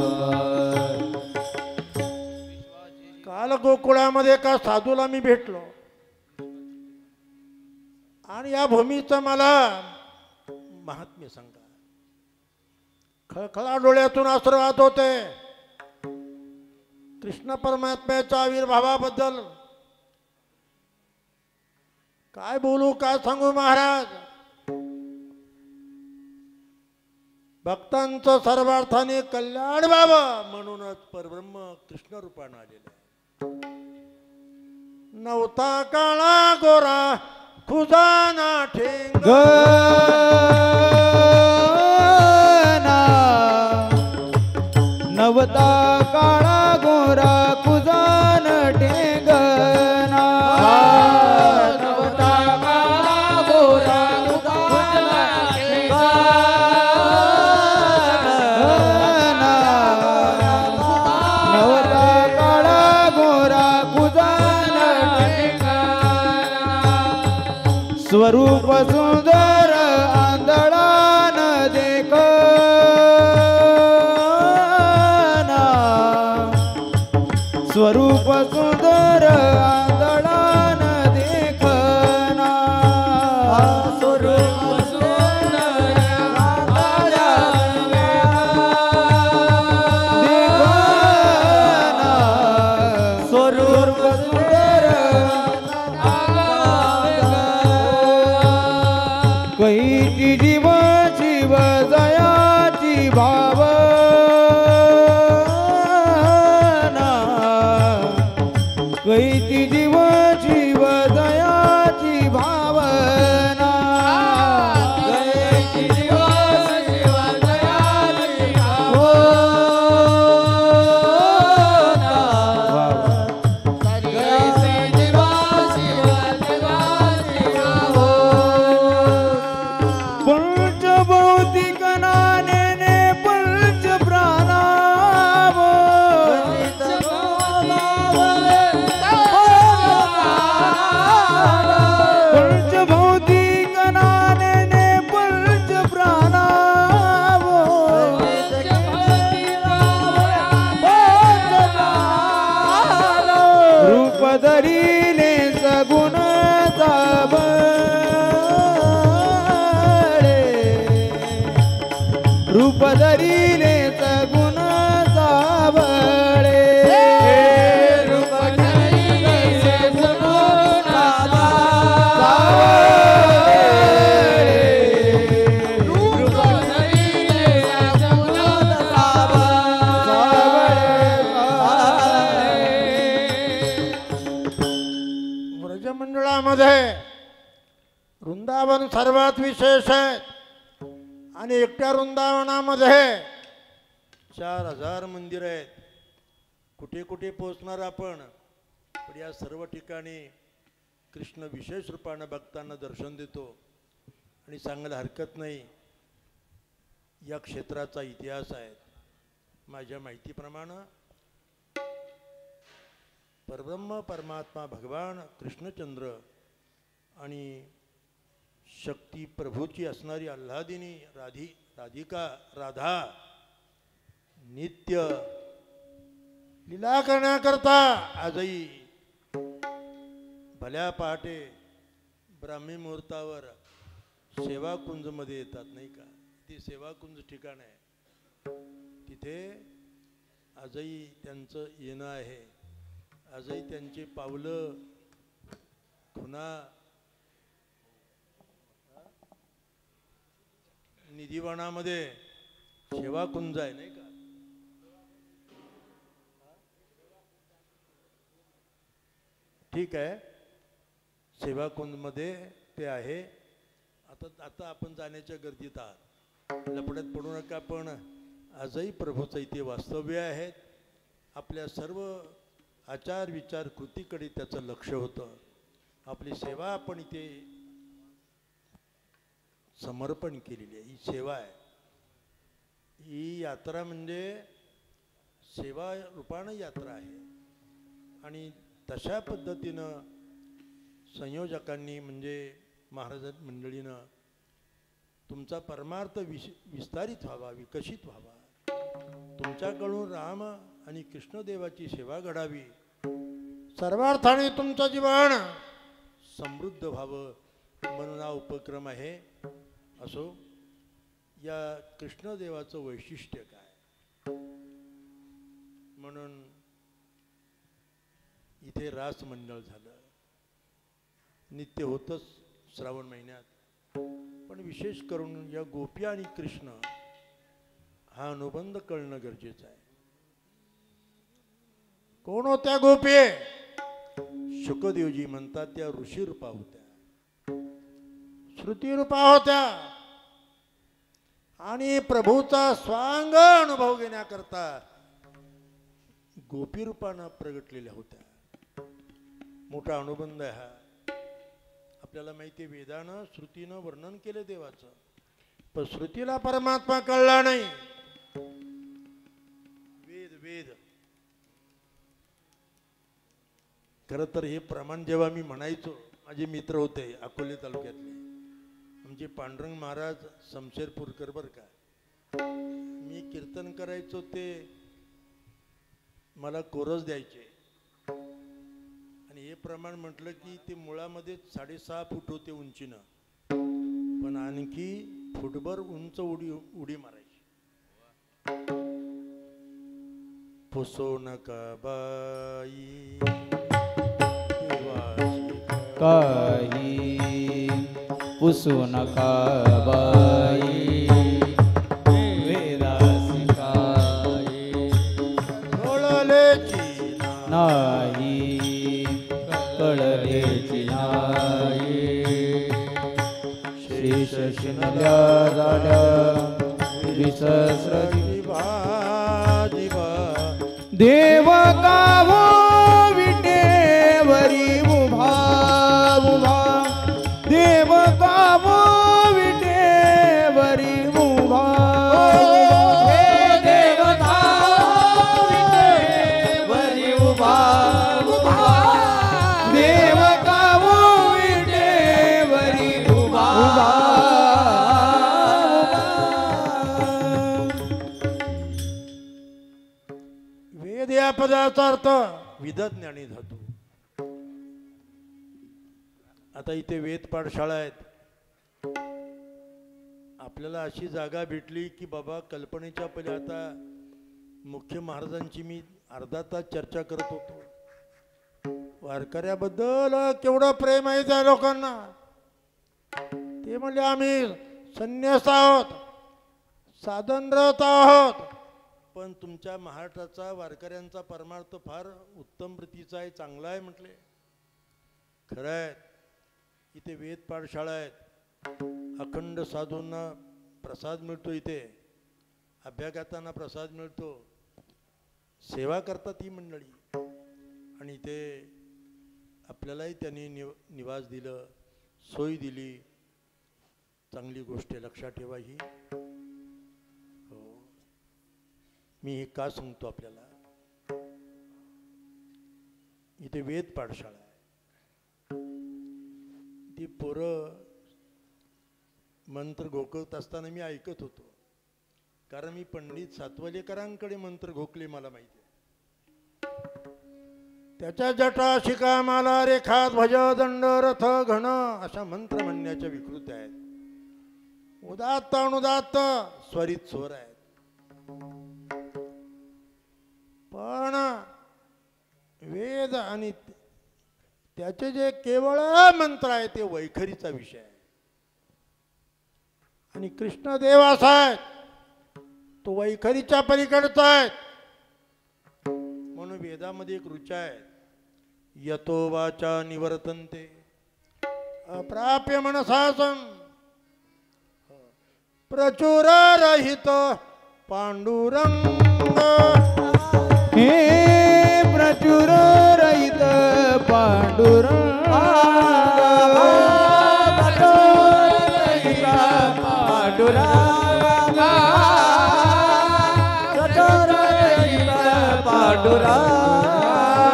काल गोकुळामध्ये एका साधूला मी भेटलो आणि या भूमीचं मला महात्म्य सांगा. खळखळा डोळ्यातून आशीर्वाद होते कृष्ण परमात्म्याच्या आविर्भावाबद्दल. काय बोलू, काय सांगू महाराज. भक्तांचं सर्वार्थाने कल्याण व्हावं म्हणूनच परब्रह्म कृष्ण रूपानं आलेलं आहे. नवता काळा गोरा खुजाना ठेंग, नवता काळा गोरा कुजान टेंगना. नवता काळा गोरा कुजान टेंगना. नवता काळा गोरा कुजान टेंगना. स्वरूप सुंदर आंधळान देख, स्वरूप सुंदर आंधळान देखना. स्वरूप सुंदर आंधळान देखना. धरिले सगुण साबळे रूप धरिले सगुण साबळे रूप धरिले सगुण साबळे रूप धरिले सगुण व्रजमंडळामध्ये वृंदावन सर्वात विशेष आहे आणि एकट्या वृंदावनामध्ये 4000 मंदिर आहेत. कुठे कुठे पोचणार आपण, पण या सर्व ठिकाणी कृष्ण विशेष रूपानं भक्तांना दर्शन देतो. आणि सांगायला हरकत नाही, या क्षेत्राचा इतिहास आहे. माझ्या माहितीप्रमाणे परब्रह्म परमात्मा भगवान कृष्णचंद्र आणि शक्ती प्रभूची असणारी आल्हादिनी राधा नित्य लीला करण्याकरता आजही भल्या पहाटे ब्राह्मी मुहूर्तावर सेवाकुंजमध्ये येतात, नाही का. ती सेवाकुंज ठिकाण आहे, तिथे आजही त्यांचं येणं आहे. आजही त्यांची पावलं खुणा निधिवनामध्ये सेवाकुंज आहे, नाही का. ठीक आहे, सेवाकुंजमध्ये ते आहे. आता आपण जाण्याच्या गर्दीत आहात, लपड्यात पडू नका. पण आजही प्रभूचं इथे वास्तव्य आहेत. आपल्या सर्व आचार विचार कृतीकडे त्याचं लक्ष होतं. आपली सेवा आपण इथे समर्पण केलेली आहे. ही सेवा आहे. ही यात्रा म्हणजे सेवा रूपानं यात्रा आहे. आणि तशा पद्धतीनं संयोजकांनी म्हणजे महाराज मंडळीनं तुमचा परमार्थ विस्तारित व्हावा, विकसित व्हावा, तुमच्याकडून राम आणि कृष्णदेवाची सेवा घडावी, सर्वार्थाने तुमचं जीवन समृद्ध व्हावं म्हणून हा उपक्रम आहे. असो, या कृष्णदेवाचं वैशिष्ट्य काय, म्हणून इथे रास मंडळ झालं. नित्य होतंच श्रावण महिन्यात, पण विशेष करून या गोपी आणि कृष्ण हा अनुबंध कळणं गरजेचं आहे. कोण होत्या गोपी? शुकदेवजी म्हणतात त्या ऋषी रूपा होत्या, श्रुती रूपा होत्या. आणि प्रभूचा स्वांग अनुभव घेण्याकरता गोपी रूपानं प्रगटलेल्या होत्या. मोठा अनुबंध आहे हा. आपल्याला माहिती आहे, वेदानं श्रुतीनं वर्णन केलं देवाचं, पण श्रुतीला परमात्मा कळला नाही. वेद खरं तर हे प्रमाण जेव्हा मी म्हणायचो, माझे मित्र होते अकोले तालुक्यातले, आमचे पांडुरंग महाराज समशेरपूरकर बर का, मी कीर्तन करायचो ते मला कोरस द्यायचे. आणि हे प्रमाण म्हटलं की ते मुळामध्ये 6.5 फूट होते उंचीनं, पण आणखी फुटभर उंच उडी मारायची. पुसो नका बाई काही पुसू नका बाई वेदासिकाई कळलेची नाही कळलेची नाही शेष शिनल्या झाल्या विसस्र देव गावो विटेवरी उभा उभा देव गावो विटेवरी उभा देव गावो विटेवरी उभा उभा देव गावो विटेवरी उभा उभा वेद या पदाचा अर्थ विदज्ञानी धातू. आता इथे वेद पाठशाळा आहेत. आपल्याला अशी जागा भेटली की बाबा कल्पनेच्या पहिले आता मुख्य महाराजांची मी अर्धा तास चर्चा करत होतो. वारकऱ्याबद्दल केवढं प्रेम आहे त्या लोकांना. ते म्हणले आम्ही संन्यास आहोत, साधनरत आहोत, पण तुमच्या महाराष्ट्राचा वारकऱ्यांचा परमार्थ फार उत्तम प्रतीचा आहे, चांगला आहे म्हटले. खरं आहे. इथे वेद पाठशाळा आहेत. अखंड साधूंना प्रसाद मिळतो, इथे अभ्यागतांना प्रसाद मिळतो, सेवा करतात ही मंडळी. आणि इथे आपल्यालाही त्यांनी निवास दिलं, सोय दिली. चांगली गोष्ट आहे, लक्षात ठेवा ही. हो, मी हे का सांगतो आपल्याला. इथे वेद पाठशाळा आहे. ती पोरं मंत्र घोकत असताना मी ऐकत होतो, कारण मी पंडित सातवलेकरांकडे मंत्र घोकले मला माहिती आहे. त्याच्या जटा शिका माला रेखा ध्वज दंड रथ घन अशा मंत्र म्हणण्याच्या विकृती आहेत. उदात्त अनुदात्त स्वरित स्वर आहेत. पण वेद आणि त्याचे जे केवळ मंत्र आहे ते वैखरीचा विषय आहे. आणि कृष्णदेव असा आहे तो वैखरीच्या पलीकडचा आहे. म्हणून वेदामध्ये एक ऋचा आहे, यतो वाचा निवर्तन्ते अप्राप्य मनसासं प्रचुर रहित पांडुरंग. हे प्रचुर रहित पांडुरंग.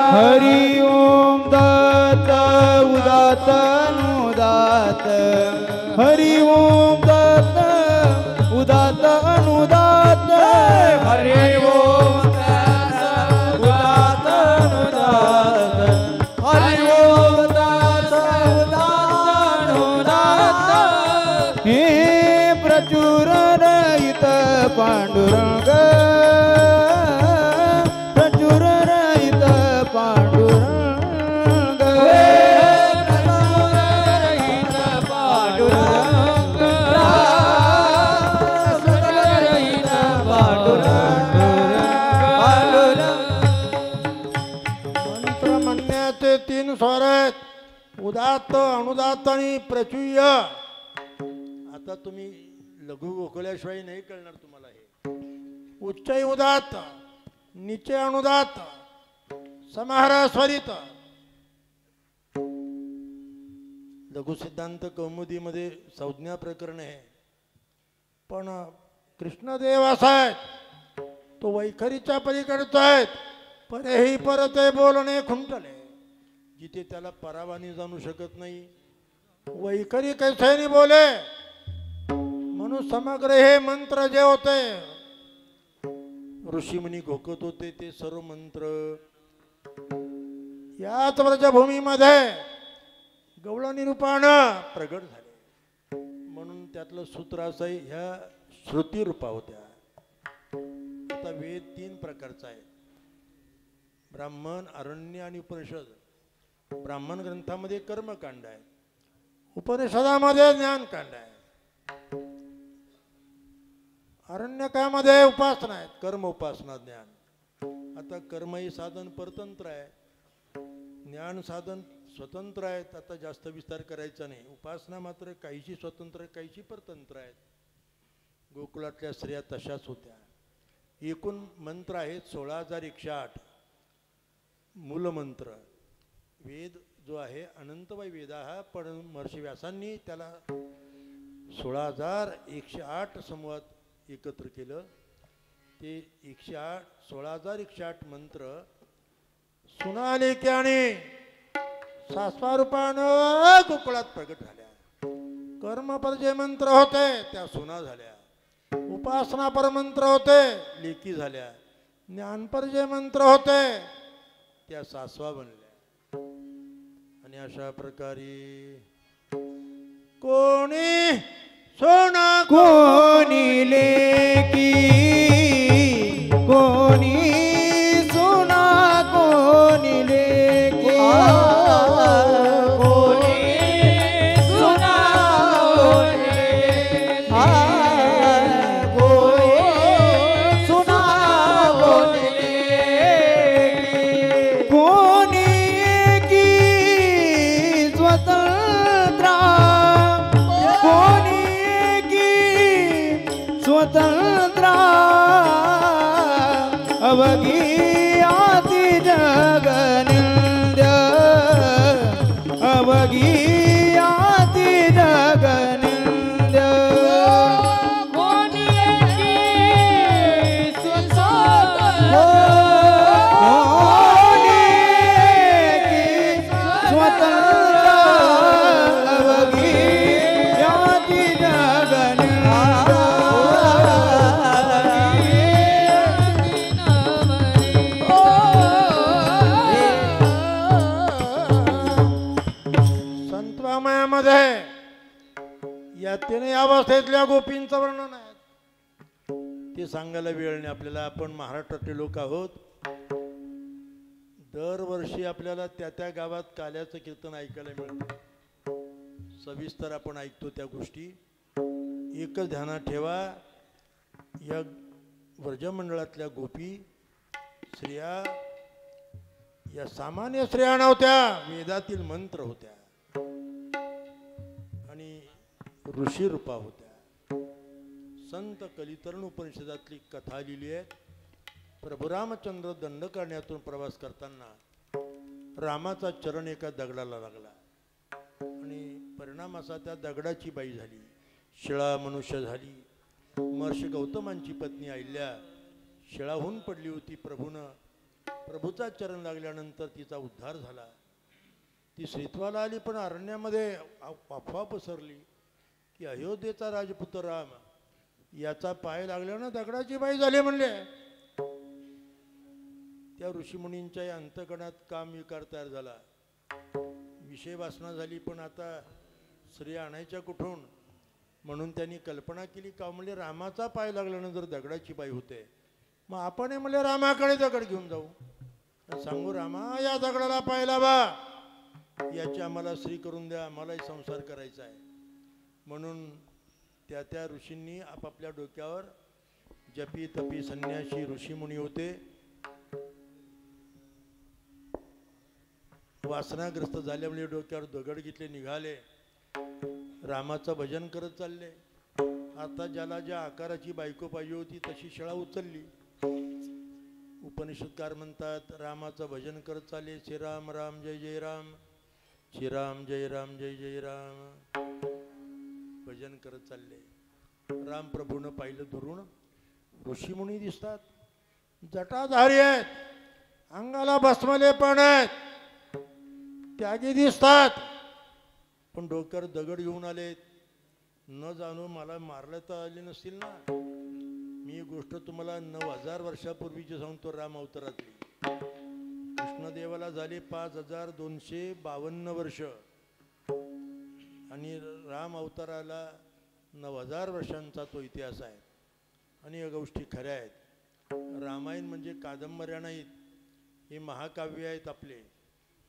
हरि ओम दत्त उदात अनुदात. हरि ओम दत्त उदात अनुदात. हरि ओम दत्त उदात अनुदात. हरि ओम दत्त उदात अनुदात. हे प्रचुर रहित पांडुरंग. प्रचुर रहित पांडुरंग. मंत्र म्हणण्याचे तीन स्वर आहेत, उदात्त अनुदात्त आणि प्रचुय. आता तुम्ही लघु गोखल्याशिवाय नाही कळणार तुम्हाला हे. उच्च उदात्त, निचे अनुदात्त, समाहार स्वरित. लघु सिद्धांत कौमुदीमध्ये संज्ञा प्रकरण आहे. पण कृष्णदेव असा आहे तो वैखरीच्या पलीकडचा आहे. परेही परते बोलणे खुंटले, जिथे त्याला परावानी जाणू शकत नाही. वैखरी कैसेनी बोले. म्हणून समग्र हे मंत्र जे होते ऋषीमुनी घोकत होते ते सर्व मंत्र याच व्रजभूमीमध्ये गवळ निरूपानं प्रगट झाले. म्हणून त्यातलं सूत्र असं आहे, ह्या श्रुती रूपा होत्या. आता वेद तीन प्रकारचा आहे, ब्राह्मण, अरण्य आणि उपनिषद. ब्राह्मण ग्रंथामध्ये कर्मकांड आहे, उपनिषदामध्ये ज्ञानकांड आहे, अरण्यकामध्ये उपासना आहेत, कर्म उपासना ज्ञान. आता कर्म हे साधन परतंत्र आहे, ज्ञान साधन स्वतंत्र आहेत. आता जास्त विस्तार करायचा नाही. उपासना मात्र काहीशी स्वतंत्र काहीशी परतंत्र आहेत. गोकुळातल्या स्त्रिया तशाच होत्या. एकूण मंत्र आहेत 16,108 मूलमंत्र. वेद जो आहे अनंतमय वेद हा, पण महर्षी व्यासांनी त्याला 16,108 समूहात एकत्र केलं. ते 16,108 मंत्र सुनाले की आणि सासवा रूपानं गोकुळात प्रगट झाल्या. कर्मपर जे मंत्र होते त्या सुना झाल्या, उपासनापर मंत्र होते लेकी झाल्या, ज्ञानपर जे मंत्र होते त्या सासवा बनल्या. आणि अशा प्रकारे कोणी सोना कोणी लेकी कोणी सुना कोणी लेकी कोणी सुना कोणी सुना कोणी एकी स्वतंत्र कोणी एकी स्वतंत्र अवघी आती जगनिंद अवघी आती जगनिंद कोणी स्वतंत्र कोणी एकी स्वतंत्र अवघी आती जगनिंद संतवामयामध्ये या तीनही अवस्थेतल्या गोपींचं वर्णन आहे. ते सांगायला वेळ नाही आपल्याला. आपण महाराष्ट्रातले लोक आहोत. दरवर्षी आपल्याला त्या त्या गावात काल्याचं कीर्तन ऐकायला मिळतं. सविस्तर आपण ऐकतो त्या गोष्टी. एकच ध्यानात ठेवा, या व्रजमंडळातल्या गोपी स्त्रिया या सामान्य स्त्रिया नव्हत्या, वेदातील मंत्र होत्या आणि ऋषी रूपा होत्या. संत कलितरण उपनिषदातली कथा लिहिली आहे. प्रभू रामचंद्र दंडकारण्यातून प्रवास करताना रामाचा चरण एका दगडाला लागला आणि परिणाम असा त्या दगडाची बाई झाली, शिळा मनुष्य झाली. महर्षी गौतमांची पत्नी अहिल्या शिळाहून पडली होती. प्रभूचा चरण लागल्यानंतर तिचा उद्धार झाला. ती श्रीत्वाला आली, पण अरण्यामध्ये अफवा पसरली की अयोध्येचा राजपुत्र राम याचा पाय लागल्यानं दगडाची बाई झाली म्हणले. त्या ऋषीमुनींच्या या अंतकणात काम विकार तयार झाला. विषय वासना झाली, पण आता स्त्रिया आणायच्या कुठून, म्हणून त्यांनी कल्पना केली का म्हणले रामाचा पाय लागल्यानं जर दगडाची बाई होते, मग आपण म्हणले रामाकडे दगड घेऊन जाऊ, सांगू रामा या दगडाला पाय लावा, याची आम्हाला स्त्री करून द्या, आम्हालाही संसार करायचा आहे. म्हणून त्या त्या ऋषींनी आपापल्या डोक्यावर, जपी तपी संन्यासी ऋषीमुनी होते, वासनाग्रस्त झाल्यामुळे डोक्यावर दगड घेतले, निघाले, रामाचं भजन करत चालले. आता ज्याला ज्या आकाराची बायको पाहिजे होती तशी शिळा उचलली. उपनिषदकार म्हणतात रामाचं भजन करत चालले. श्रीराम राम जय जय राम, श्रीराम जय राम जय जय राम, भजन करत चालले. राम प्रभूनं पाहिलं दुरून, ऋषीमुनी दिसतात, जटाधारी आहेत, अंगाला भस्मले पण आहेत, त्यागी दिसतात, पण डोक्यावर दगड घेऊन आलेत. न जाणू मला मारलं तर आले नसतील ना. मी गोष्ट तुम्हाला 9000 वर्षापूर्वीची सांगतो. राम अवतारातली. कृष्णदेवाला झाले 5252 वर्ष आणि राम अवताराला 9000 वर्षांचा तो इतिहास आहे. आणि या गोष्टी खऱ्या आहेत. रामायण म्हणजे कादंबऱ्या नाहीत, हे महाकाव्य आहेत, आपले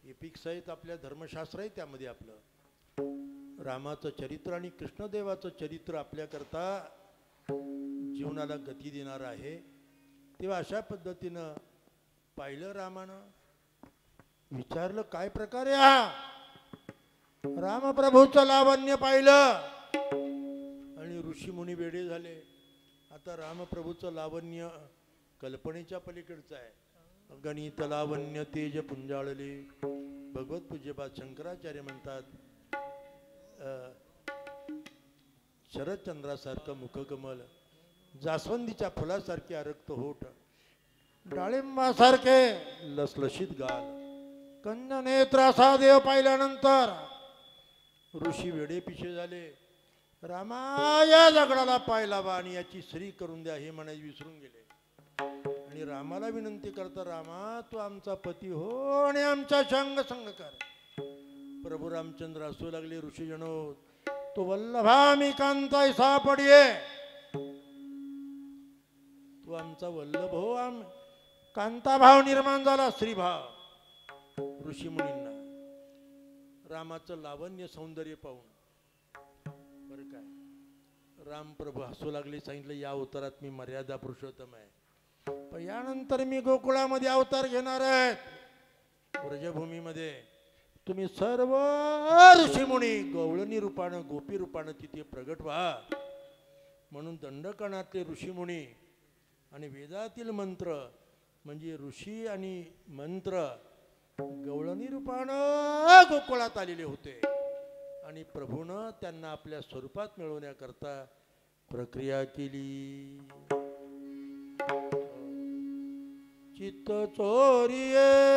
एपिक्स आहेत, आपल्या धर्मशास्त्र आहे त्यामध्ये आपलं. रामाचं चरित्र आणि कृष्णदेवाचं चरित्र आपल्याकरता जीवनाला गती देणार आहे. तेव्हा अशा पद्धतीनं पाहिलं रामानं, विचारलं काय प्रकार आहे हा. रामप्रभूचं लावण्य पाहिलं आणि ऋषीमुनी वेडे झाले. आता रामप्रभूचं लावण्य कल्पनेच्या पलीकडचं आहे. गणित लावण्य तेज पुंजाळले. भगवत पूज्यपाद शंकराचार्य म्हणतात शरदचंद्रासारखं मुखकमल, जास्वंदीच्या फुलासारखे अरक्त होठ, डाळिंबासारखे लसलशीत गाल, कंद नेत्र असा देव पाहिल्यानंतर ऋषी वेडे पिशे झाले. रामा या दगडाला पाय लावा आणि याची श्री करून द्या हे म्हणायचे विसरून गेले. आणि रामाला विनंती करता, रामा तू आमचा पती हो आणि आमचा संग कर. प्रभू रामचंद्र असू लागले. ऋषीजनो तो वल्लभा मी कांताय सापडिये, तू आमचा वल्लभ हो. कांताभाव निर्माण झाला श्रीभाव ऋषी मुनींना रामाचं लावण्य सौंदर्य पाहून. बरं काय राम प्रभू हसू लागले, सांगितलं या अवतारात मी मर्यादा पुरुषोत्तम आहे, पण यानंतर मी गोकुळामध्ये अवतार घेणार आहे. ब्रजभूमीमध्ये तुम्ही सर्व ऋषीमुनी गवळणी रूपानं गोपी रूपानं तिथे प्रगट व्हा. म्हणून दंडकणातले ऋषीमुनी आणि वेदातील मंत्र म्हणजे ऋषी आणि मंत्र गवळणी रूपानं गोकुळात आलेले होते आणि प्रभूनं त्यांना आपल्या स्वरूपात मिळवण्याकरता प्रक्रिया केली. चित्त चोरियेले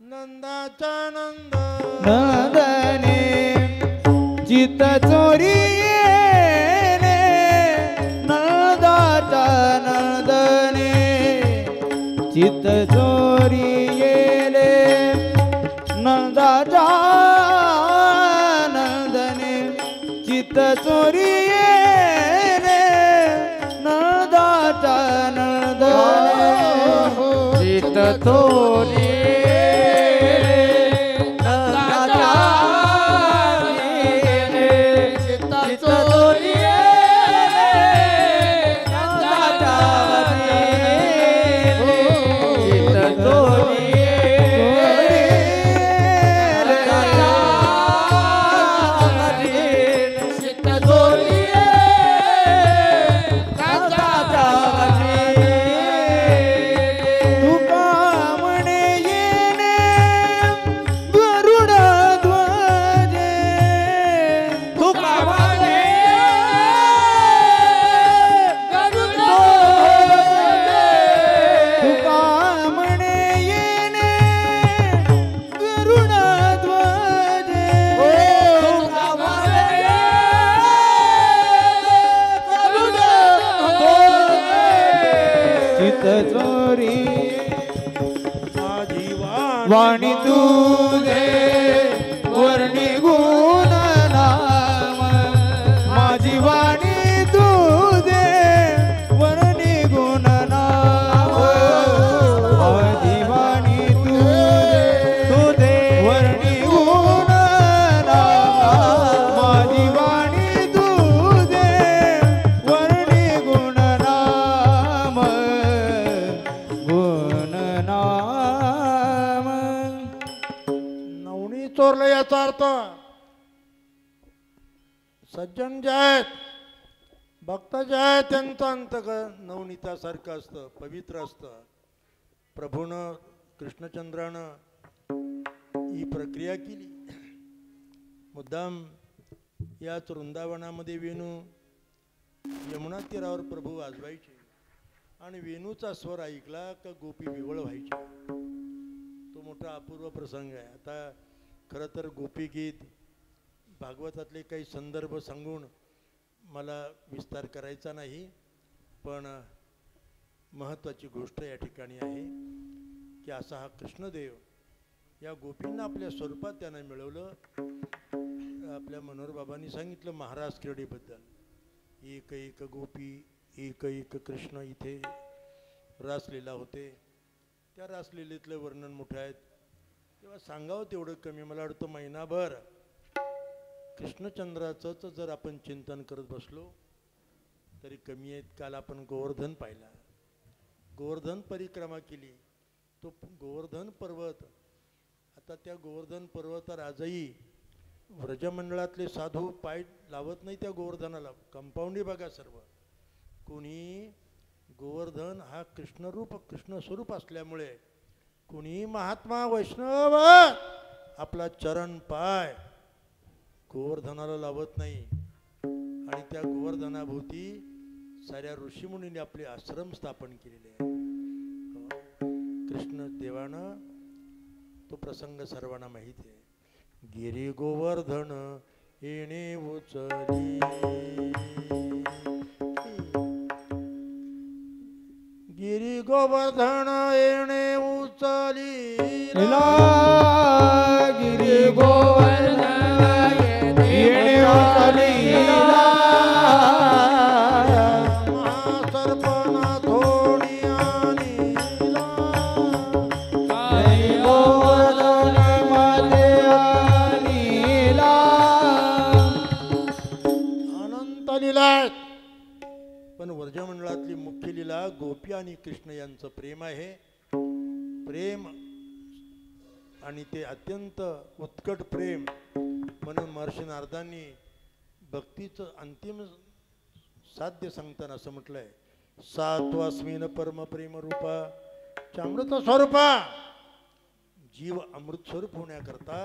नंदाचा नंद नंदने चित्त चोरियेले नंदाचा नंदने चित्त चोरियेले नंदाचा नंदने चित्त चोरियेले नंदाचा नंदने चित्त चोरी वाणी तुझे वर्णी गुण नाम माझी वाणी तुझे वर्णी गुण नाम माझी वाणी तुझे वर्णी गुण नाम माझी वाणी तुझे वर्णी गुण नाम गुण नाम. चोरलं याचा अर्थ सज्जन जे आहेत भक्त जे आहेत त्यांचं अंतकरण नवनीतासारखं असतं, पवित्र असतं. प्रभूनं कृष्णचंद्रानं ही प्रक्रिया केली. मुद्दाम याच वृंदावनामध्ये वेणू यमुना तीरावर प्रभू वाजवायचे आणि वेणूचा स्वर ऐकला का गोपी विवळ व्हायची. तो मोठा अपूर्व प्रसंग आहे. आता खरं तर गोपीगीत भागवतातले काही संदर्भ सांगून मला विस्तार करायचा नाही, पण महत्त्वाची गोष्ट या ठिकाणी आहे की असा हा कृष्णदेव या गोपींना आपल्या स्वरूपात त्यानं मिळवलं. आपल्या मनोहर बाबांनी सांगितलं महाराज क्रीडेबद्दल, एक एक गोपी एक एक कृष्ण इथे रासलीला होते. त्या रासलीलेतलं वर्णन मोठं आहेत, तेव्हा सांगावं तेवढं कमी. मला वाटतं महिनाभर कृष्णचंद्राचंच जर आपण चिंतन करत बसलो तरी कमी आहेत. काल आपण गोवर्धन पाहिला, गोवर्धन परिक्रमा केली, तो गोवर्धन पर्वत. आता त्या गोवर्धन पर्वतावर आजही व्रजमंडळातले साधू पाय लावत नाही त्या गोवर्धनाला. कंपाऊंडी बघा सर्व. कोणी गोवर्धन हा कृष्णरूप कृष्ण स्वरूप असल्यामुळे कोणी महात्मा वैष्णव आपला चरण पाय गोवर्धनाला लावत नाही. आणि त्या गोवर्धनाभोवती साऱ्या ऋषीमुनींनी आपले आश्रम स्थापन केलेले आहे. कृष्ण देवानं तो प्रसंग सर्वांना माहिती आहे. गिरी गोवर्धन येणे उचली, गिरी गोवर्धन येणे उचली, गिरी गोवर्धन येणे आणि कृष्ण यांचं प्रेम आहे. प्रेम आणि ते अत्यंत उत्कट प्रेम म्हणून महर्षी नारदांनी भक्तीचं अंतिम साध्य सांगताना असं म्हटलंय, सात्वास्मिन परम प्रेम रूपा अमृत स्वरूपा. जीव अमृत स्वरूप होण्याकरता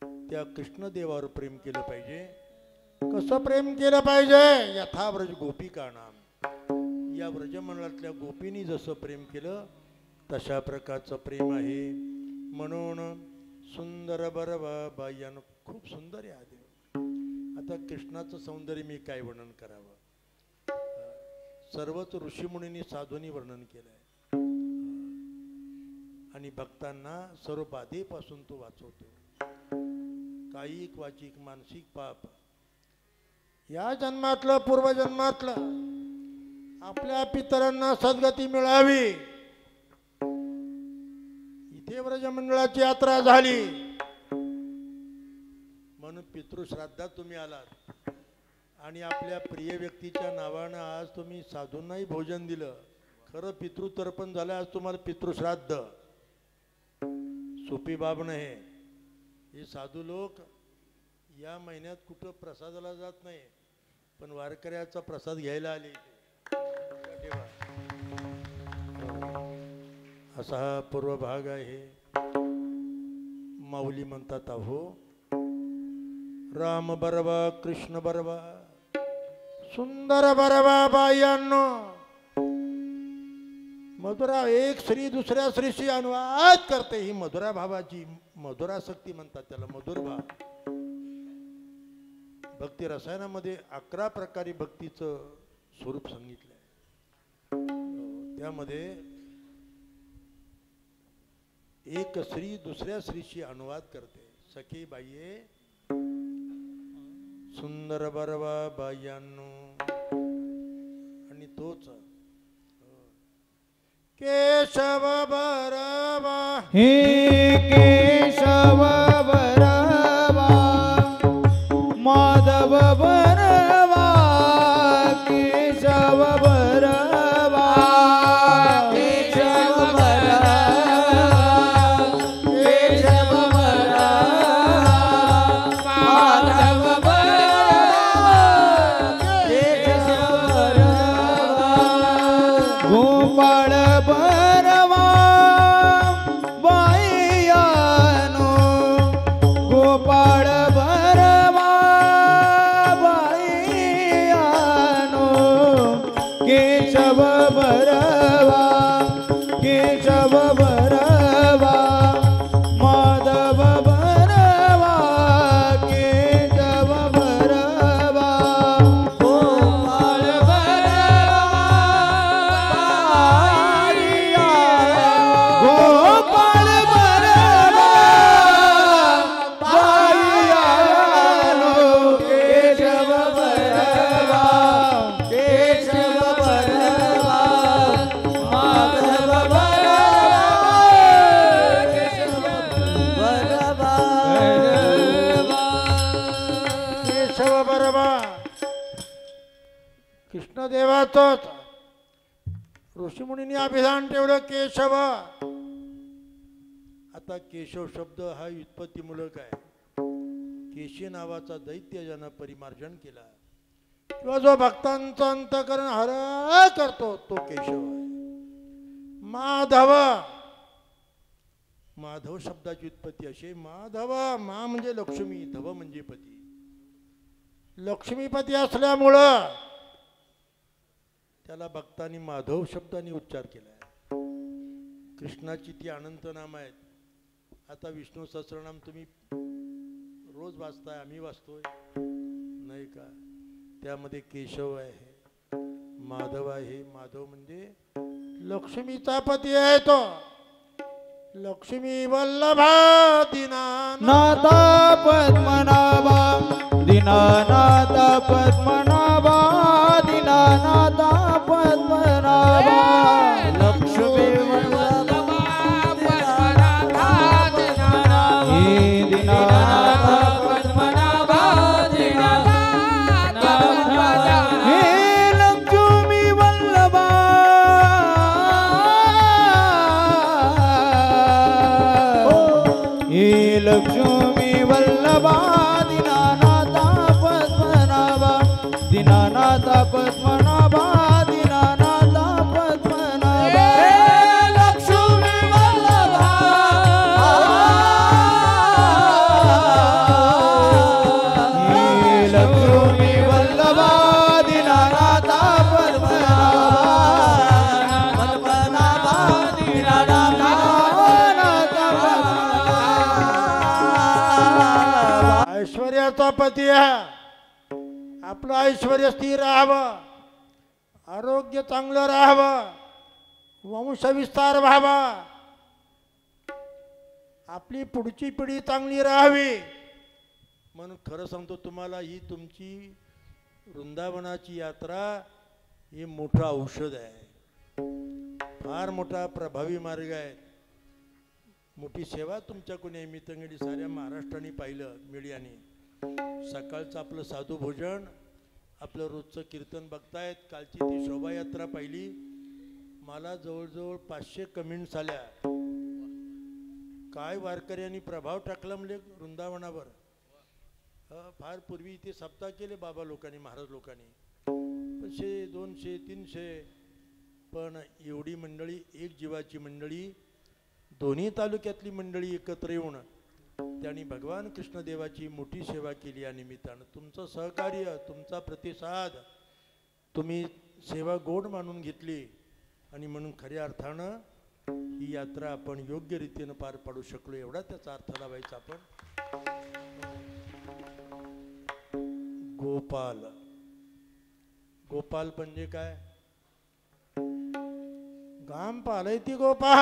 त्या कृष्णदेवावर प्रेम केलं पाहिजे. कसं प्रेम केलं पाहिजे? यथा व्रज गोपिकाणाम, या व्रजमंडळातल्या गोपींनी जसं प्रेम केलं तशा प्रकारचं प्रेम आहे. म्हणून सुंदर बरवा बाह्यानं खूप सुंदर आहे हा देव. आता कृष्णाचं सौंदर्य मी काय वर्णन करावं? सर्वच ऋषीमुनींनी साधूंनी वर्णन केलंय आणि भक्तांना सर्व बाधेपासून तो वाचवतो. कायिक वाचिक मानसिक पाप या जन्मातलं पूर्वजन्मातलं आपल्या पितरांना सद्गती मिळावी. इथे व्रजमंडळाची यात्रा झाली म्हणून पितृश्राद्धात तुम्ही आलात आणि आपल्या प्रिय व्यक्तीच्या नावानं आज तुम्ही साधूंनाही भोजन दिलं. खरं पितृतर्पण झालं. आज तुम्हाला पितृश्राद्ध. सोपी बाब नाही. हे साधू लोक या महिन्यात कुठं प्रसादाला जात नाही, पण वारकऱ्याचा प्रसाद घ्यायला आले. असा हा पूर्व भाग आहे. माऊली म्हणतात, अहो राम बरवा कृष्ण बरवा सुंदर बरवा बायांनो. मधुरा एक स्त्री दुसऱ्या स्त्रीशी अनुवाद करते. ही मधुरा भावाची मधुरासक्ती म्हणतात त्याला, मधुर भाव. भक्ती रसायनामध्ये 11 प्रकारे भक्तीचं स्वरूप सांगितलंय. त्यामध्ये एक स्त्री दुसऱ्या स्त्रीशी अनुवाद करते. सखी बाईये सुंदर बरवा बायांनो. आणि तोच केशव बरवा, हे केशव बरवा माधव बरवा, केशव बरवा, केशव बरवा, केशव बरवा माधव बरवा, केशव बरवा गोपाळ बरवा बाईयानो, गोपाळ बरवा बाईयानो, केशव बरवा, केशव बरवा माधव बरवा, केशव बरवा गोपाळ बरवा गोपाळ बरवा बाईयानो, केशव बरवा, केशव बरवा माधव बरवा, केशव बरवा. केशव बरवा कृष्णदेवाचंच ऋषीमुनींनी अभिधान ठेवलं केशव. आता केशव शब्द हा व्युत्पत्तीमूलक आहे. केशी नावाचा दैत्य ज्यानं परिमार्जन केला किंवा जो भक्तांचं अंतकरण हर करतो तो केशव आहे. माधव, माधव शब्दाची उत्पत्ती अशी. माधव, मा म्हणजे लक्ष्मी, धव म्हणजे पती. लक्ष्मीपती असल्यामुळं त्याला भक्तांनी माधव शब्दाने उच्चार केला. कृष्णाची ती अनंत नाम आहेत. आता विष्णू सहस्रनाम तुम्ही रोज वाचताय, आम्ही वाचतोय नाही का? त्यामध्ये केशव आहे, माधव आहे. माधव म्हणजे लक्ष्मीचा पती आहे. तो लक्ष्मी वल्लभा दीनानाथा पद्मनाभा, दीनानाथ पद्मनाभा, दीनानाथ पद्मनाभा, लक्ष्मी वल्लभा पद्मनाभा, दीनानाथ पद्मनाभा, दीनानाथ हे लक्ष्मी वल्लभा संपत्ती आपलं ऐश्वर स्थिर राहावं, आरोग्य चांगलं राहावं, वंशविस्तार व्हावा, आपली पुढची पिढी चांगली राहावी. म्हणून खरं सांगतो तुम्हाला, ही तुमची वृंदावनाची यात्रा हे मोठं औषध आहे, फार मोठा प्रभावी मार्ग आहे. मोठी सेवा तुमच्याकडून आहे. मी तंगडी साऱ्या महाराष्ट्राने पाहिलं मीडियाने. सकाळचं आपलं साधू भोजन, आपलं रोजचं कीर्तन बघतायत, कालची ती शोभायात्रा पाहिली. मला जवळजवळ 500 कमेंट्स आल्या. काय वारकऱ्यांनी प्रभाव टाकला म्हणजे वृंदावनावर. फार पूर्वी इथे सप्ताह केले बाबा लोकांनी, महाराज लोकांनी, 100, 200, 300. पण एवढी मंडळी, एक जीवाची मंडळी, दोन्ही तालुक्यातली मंडळी एकत्र येऊन त्यांनी भगवान कृष्णदेवाची मोठी सेवा केली. या निमित्तानं तुमचं सहकार्य, तुमचा प्रतिसाद, तुम्ही सेवा गोड मानून घेतली आणि म्हणून खऱ्या अर्थानं ही यात्रा आपण योग्य रीतीनं पार पाडू शकलो, एवढा त्याचा अर्थ लावायचा. आपण गोपाल, गोपाल म्हणजे काय? गाम पालयती गोपाः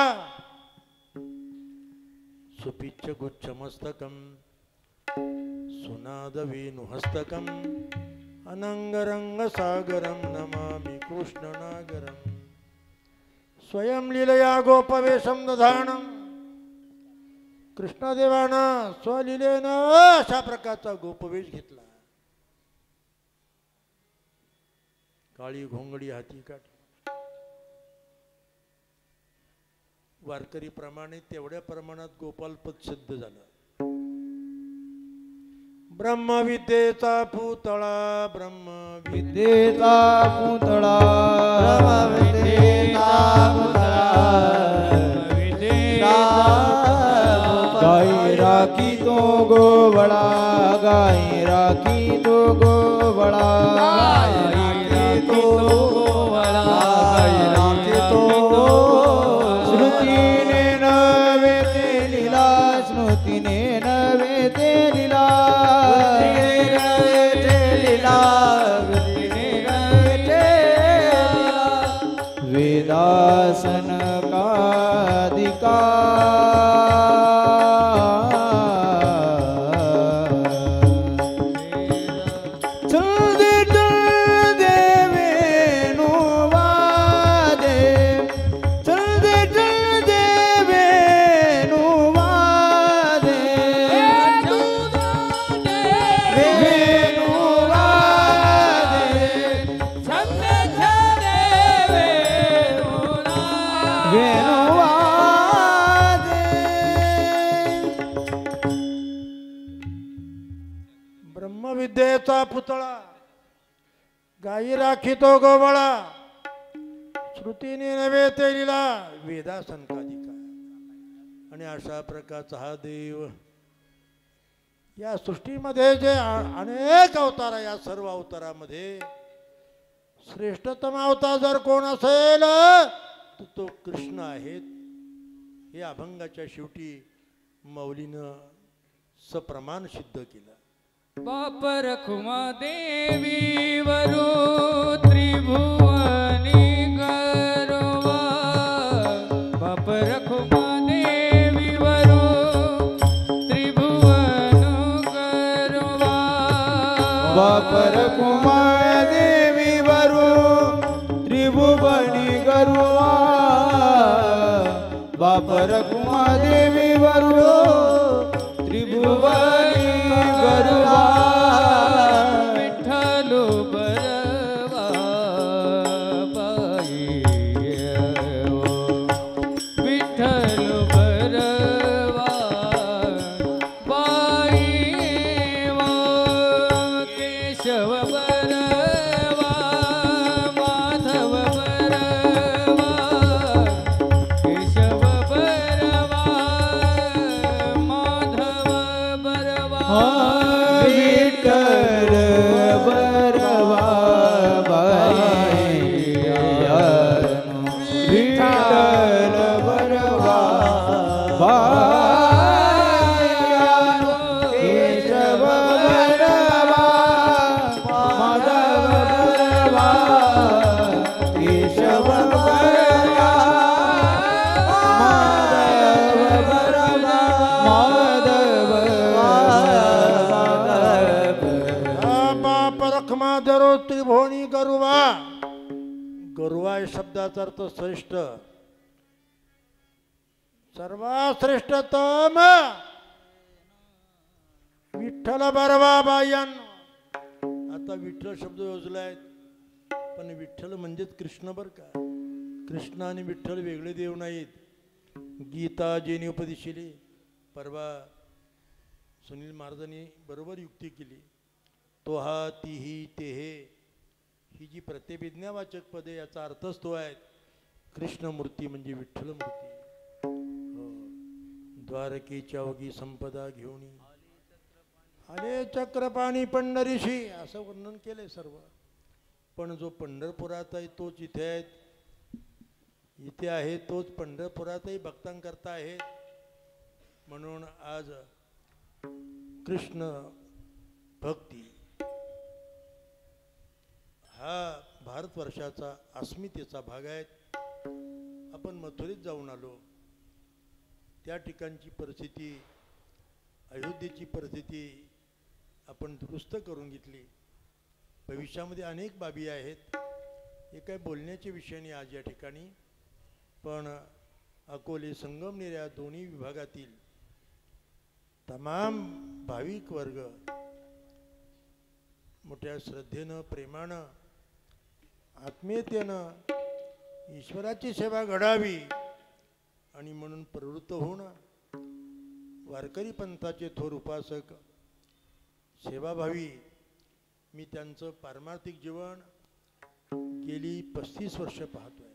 सुपिच्च गुच्छमस्तकं सुनादवेणुहस्तकं अनंगरंगसागरं नमामि कृष्णनागरं. स्वयं लीलया गोपवेशं दधानं. कृष्णदेवानं स्वलीलेनं अशा प्रकारचा गोपवेश घेतला. काळी घोंगडी हाती काठी. वारकरी प्रमाणे तेवढ्या प्रमाणात गोपालपद सिद्ध झालं. ब्रह्मविद्येचा पुतळा, विद्येचा पुतळा, ब्रह्मविद्येचा पुतळा, विद्येचा गाई राखी तो गोवळा, गाई राखी तो गोवळा, गाई तो गोवळा, गाई राखी तो स्मृतीने नवे ते लीला, स्मृतीने नवे ते लीला, वेदासन कादिका ब्रह्मविद्येचा पुतळा, गाई राखितो गोवळा, श्रुतीने नव्हे ते लीला, वेदासन कादिका. आणि अशा प्रकारचा हा देव या सृष्टीमध्ये जे अनेक अवतार आहे, या सर्व अवतारामध्ये श्रेष्ठतम अवतार जर कोण असेल तर तो कृष्ण आहे. हे अभंगाच्या शेवटी मौलीनं सप्रमाण सिद्ध केलं. बाप रखुमा देवी वरु त्रिभुवनी गरवा, बाप रखुमा देवी वरु त्रिभुवन गरवा, बाप रखुमा देवी वरु त्रिभुवनी गरुवा, बाप रखुमा देवी वरु त्रिभुवनी गरुवा, विठ्ठल बरवा पायी, विठ्ठल बरवा पायी, केशव बरवा माधव बरवा, केशव बरवा माधव बरवा. गरुवा. गरुवा या शब्दाचा अर्थ श्रेष्ठ, सर्वात श्रेष्ठतम विठ्ठल बरवा बायन. आता विठ्ठल शब्द योजलाय, पण विठ्ठल म्हणजेच कृष्ण बर का. कृष्ण आणि विठ्ठल वेगळे देव नाहीत. गीता जेने उपदेशिले, परवा सुनील महाराजांनी बरोबर युक्ती केली. तो हा तीही तेहे ही जी प्रतिभिज्ञावाचक पदे याचा अर्थच तो आहे. कृष्णमूर्ती म्हणजे विठ्ठल मूर्ती. हो. द्वारकेच्या अवघी संपदा घेऊन आले चक्रपाणी पंढरीशी असं वर्णन केलंय सर्व. पण जो पंढरपुरात आहे तोच इथे आहे, इथे आहे तोच पंढरपुरातही भक्तांकरता आहे. म्हणून आज कृष्ण भक्ती हा भारतवर्षाचा अस्मितेचा भाग आहे. आपण मथुरेत जाऊन आलो, त्या ठिकाणची परिस्थिती, अयोध्येची परिस्थिती आपण दुरुस्त करून घेतली. भविष्यामध्ये अनेक बाबी आहेत, हे काय बोलण्याचे विषय नाही आज या ठिकाणी. पण अकोले संगमनेर या दोन्ही विभागातील तमाम भाविक वर्ग मोठ्या श्रद्धेनं, प्रेमानं, आत्मीयतेनं ईश्वराची सेवा घडावी आणि म्हणून प्रवृत्त होणं. वारकरी पंथाचे थोर उपासक सेवाभावी मी त्यांचं पारमार्थिक जीवन गेली 35 वर्ष पाहतोय.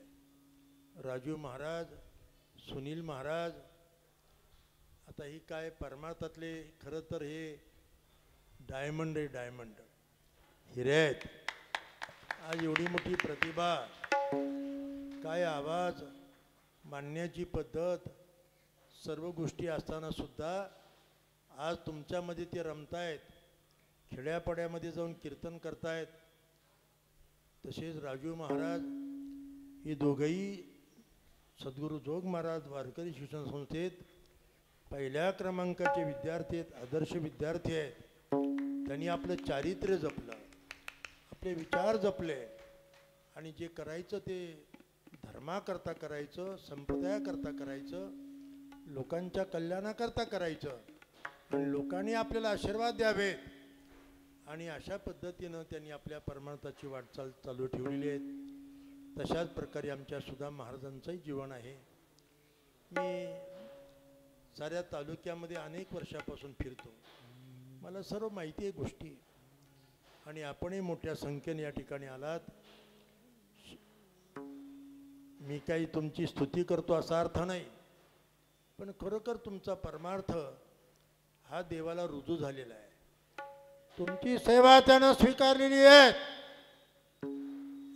राजू महाराज, सुनील महाराज, आता ही काय परमार्थातले खरं तर हे डायमंड आहे, डायमंड हिरे आहेत. आज एवढी मोठी प्रतिभा, काय आवाज, मांडण्याची पद्धत, सर्व गोष्टी असताना सुद्धा आज तुमच्यामध्ये ते रमतायत, खेड्यापाड्यामध्ये जाऊन कीर्तन करतायत. तसेच राजू महाराज हे दोघंही सद्गुरू जोग महाराज वारकरी शिक्षण संस्थेत पहिल्या क्रमांकाचे विद्यार्थी आहेत, आदर्श विद्यार्थी आहेत. त्यांनी आपलं चारित्र्य जपलं, आपले विचार जपले आणि जे करायचं ते धर्माकरता करायचं, संप्रदायाकरता करायचं, लोकांच्या कल्याणाकरता करायचं आणि लोकांनी आपल्याला आशीर्वाद द्यावेत. आणि अशा पद्धतीनं त्यांनी आपल्या परमार्थाची वाटचाल चालू ठेवलेली आहे. तशाच प्रकारे आमच्या सुद्धा महाराजांचंही जीवन आहे. मी साऱ्या तालुक्यामध्ये अनेक वर्षापासून फिरतो, मला सर्व माहिती आहे गोष्टी. आणि आपणही मोठ्या संख्येने या ठिकाणी आलात. मी काही तुमची स्तुती करतो असा अर्थ नाही, पण खरोखर तुमचा परमार्थ हा देवाला रुजू झालेला आहे. तुमची सेवा त्यानं स्वीकारलेली आहे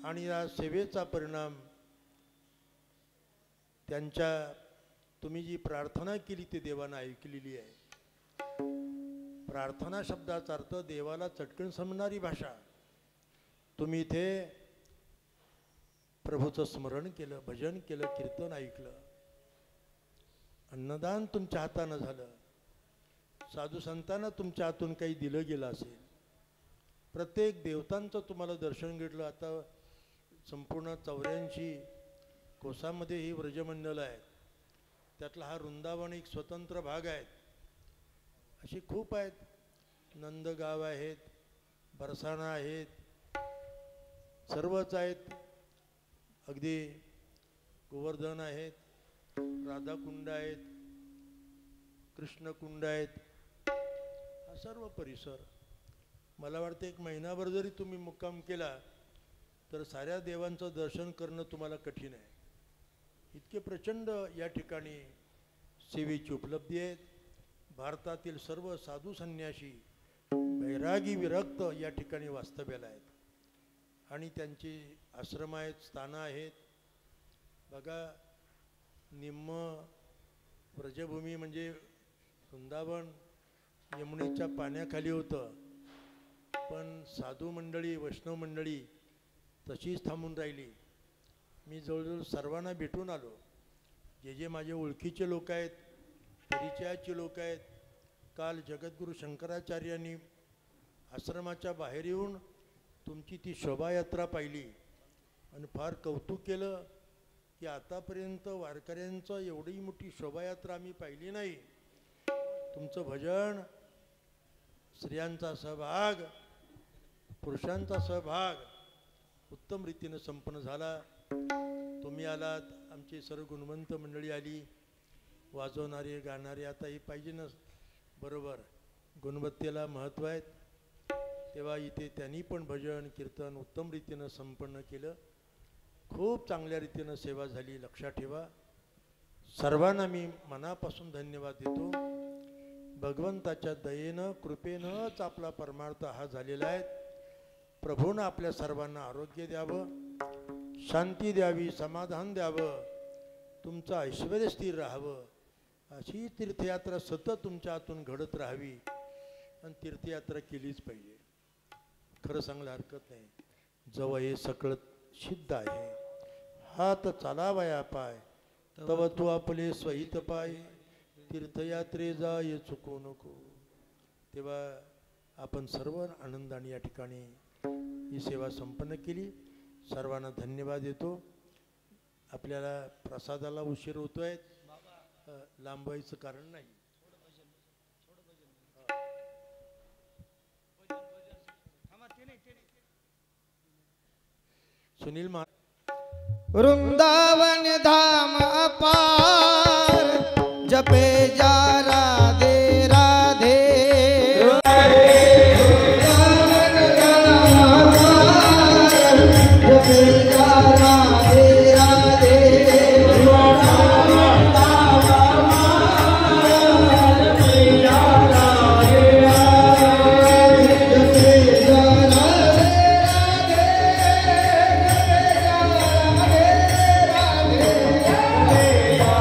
आणि या सेवेचा परिणाम त्यांच्या तुम्ही जी प्रार्थना केली ती देवानं ऐकलेली आहे. प्रार्थना शब्दाचा अर्थ देवाला चटकन समजणारी भाषा. तुम्ही इथे प्रभूचं स्मरण केलं, भजन केलं, कीर्तन ऐकलं, अन्नदान तुमच्या हातानं झालं, साधू संतांना तुमच्या हातून काही दिलं गेलं असेल, प्रत्येक देवतांचं तुम्हाला दर्शन घेतलं. आता संपूर्ण 84 कोसामध्ये ही व्रजमंडल आहे, त्यातला हा वृंदावन एक स्वतंत्र भाग आहे. अशी खूप आहेत, नंदगाव आहेत, बरसाणा आहेत, सर्वच आहेत. अगदी गोवर्धन आहेत, राधाकुंड आहेत, कृष्णकुंड आहेत. हा सर्व परिसर मला वाटतं एक महिनाभर जरी तुम्ही मुक्काम केला तर साऱ्या देवांचं दर्शन करणं तुम्हाला कठीण आहे. इतके प्रचंड या ठिकाणी सेवेची उपलब्धी आहेत. भारतातील सर्व साधू संन्यासी, वैरागी, विरक्त या ठिकाणी वास्तव्याला आहेत आणि त्यांची आश्रम आहेत, स्थानं आहेत. बघा, निम्म व्रजभूमी म्हणजे वृंदावन यमुनेच्या पाण्याखाली होतं, पण साधू मंडळी, वैष्णव मंडळी तशीच थांबून राहिली. मी जवळजवळ सर्वांना भेटून आलो. जे जे माझे ओळखीचे लोक आहेत, परिचयाचे लोक आहेत. काल जगद्गुरू शंकराचार्यांनी आश्रमाच्या बाहेर येऊन तुमची ती शोभायात्रा पाहिली आणि फार कौतुक केलं की आतापर्यंत वारकऱ्यांचं एवढी मोठी शोभायात्रा आम्ही पाहिली नाही. तुमचं भजन, स्त्रियांचा सहभाग, पुरुषांचा सहभाग उत्तम रीतीनं संपन्न झाला. तुम्ही आलात, आमची सर्व गुणवंत मंडळी आली, वाजवणारे गाणारे. आता हे पाहिजे ना, बरोबर गुणवत्तेला महत्त्व आहे. तेव्हा इथे त्यांनी पण भजन कीर्तन उत्तम रीतीनं संपन्न केलं. खूप चांगल्या रीतीनं सेवा झाली. लक्षात ठेवा, सर्वांना मी मनापासून धन्यवाद देतो. भगवंताच्या दयेनं कृपेनंच आपला परमार्थ हा झालेला आहे. प्रभूनं आपल्या सर्वांना आरोग्य द्यावं, शांती द्यावी, समाधान द्यावं, तुमचं ऐश्वर्य स्थिर राहावं. अशी तीर्थयात्रा सतत तुमच्या हातून घडत राहावी आणि तीर्थयात्रा केलीच पाहिजे. खरं सांगायला हरकत नाही. जवळ हे सगळं सिद्ध आहे. हात चालावया पाय, तव तू आपले स्वहित पाय, तीर्थयात्रे जाय चुकू नको. तेव्हा आपण सर्व आनंदाने या ठिकाणी ही सेवा संपन्न केली. सर्वांना धन्यवाद देतो. आपल्याला प्रसादाला उशीर होतोय, लांबायचं कारण नाही. सुनील वृंदावन धाम अपार, जपे जा राधे राधे. वृंदावन धाम अपार, जपे जा राधे राधे. वृंदावन धाम अपार, जपे जा राधे राधे. जपे जा राधे राधे.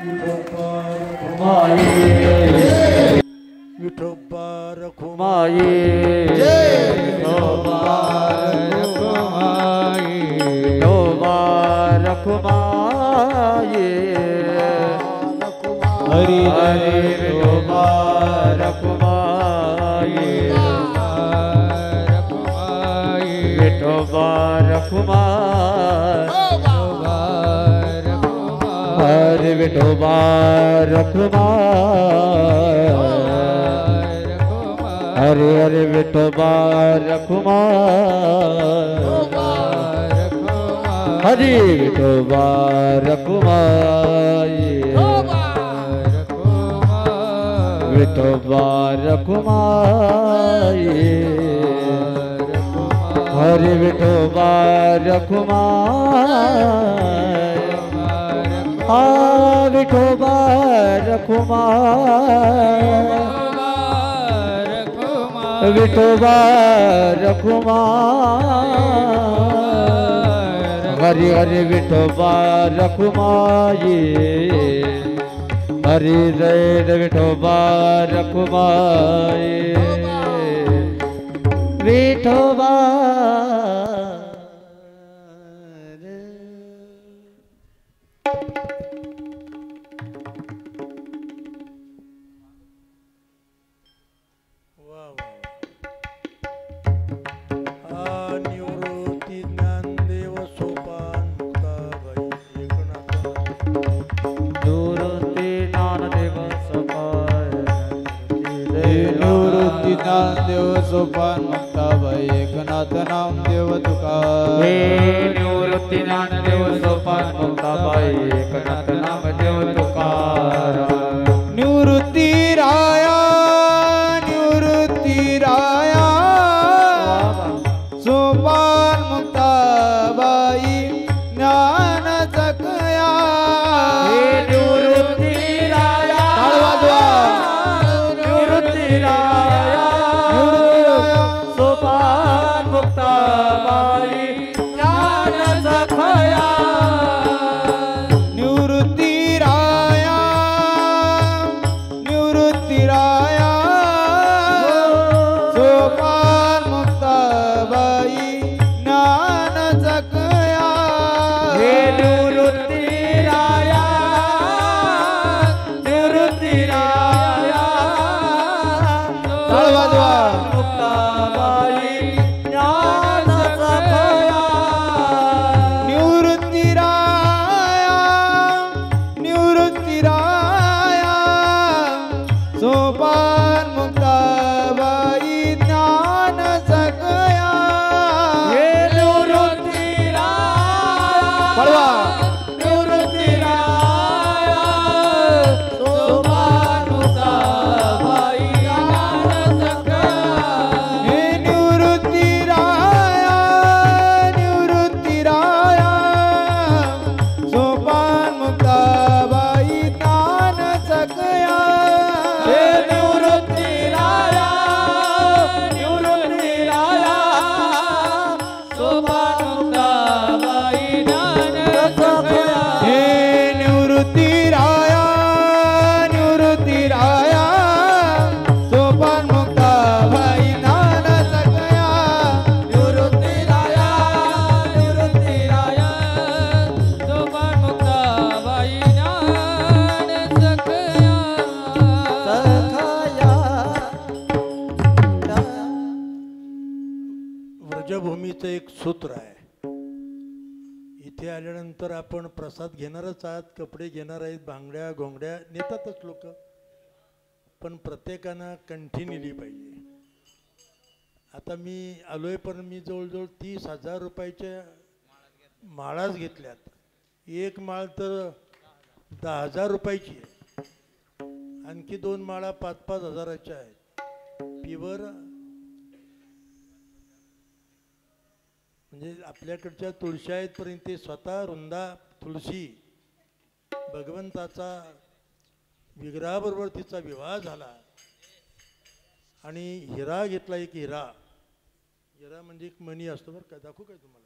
विठोबा रखुमाई माये विठोबा रखुमाई विठोबा रखुमाई हरी हरी विठोबा रखुमाई विठोबा रखुमाई हरे विठोबा रखुमाई हरे हरे विठोबा रखुमाई हरे विठोबा रखुमाई विठोबा रखुमाई हरे विठोबा रखुमाई आ विठोबा रखुमाई विठोबा रखुमाई हरे हरे विठोबा रखुमाई हरे रे विठोबा रखुमाई विठोबा वा वा निवृत्ती ज्ञानदेव सोपान मुक्ताबाई एकनाथ निवृत्ती ज्ञानदेव सोपान निवृत्ती ज्ञानदेव सोपान मुक्ताबाई एकनाथ नामदेव तुकार निवृत्ती ज्ञानदेव सोपान मुक्ताबाई एकनाथ नामदेव तुकार निवृत्ती राया सोपान मुक्ताबाई ज्ञान सकया निवृत्ती राया निवृत्ती राया सोपान मुक्ताबाई ज्ञान सखया निवृत्ती राया सोपान मुक्ताबाई ज्ञान सकया हे निवृत्ती राया निवृत्ती राया मुक्ताबाई ज्ञान सखया निवृत्ती राया सोपान मुक्ताबाई ज्ञान सकया हे निवृत्ती राया निवृत्ती राया सोपान मुक्ताबाई ज्ञान सखया हे निवृत्ती राया सोपान मुक्ताबाई ज्ञान सकया हे निवृत्ती राया निवृत्ती राया सोपान मुक्ताबाई ज्ञान सखया हे निवृत्ती राया सोपान मुक्ताबाई ज्ञान सकया निवृत्ती राया निवृत्ती राया सोपान मुक्ताबाई ज्ञान सखया व्रजभूमीचं एक सूत्र आहे. इथे आल्यानंतर आपण प्रसाद घेणारच आहात, कपडे घेणार आहेत, बांगड्या गोंगड्या नेतातच लोक, पण प्रत्येकानं कंठी नेली पाहिजे. आता मी आलोय पण मी जवळजवळ 30,000 रुपयाच्या माळाच घेतल्यात. एक माळ तर 10,000 रुपयाची आहे, आणखी 2 माळा 5-5 हजाराच्या आहेत. प्युअर म्हणजे आपल्याकडच्या तुळशी आहेत, पर्यंत ते स्वतः रुंदा तुळशी भगवंताचा विग्रहाबरोबर तिचा विवाह झाला. आणि हिरा घेतला, एक हिरा म्हणजे एक मणी असतो बरं का. दाखवू काय तुम्हाला?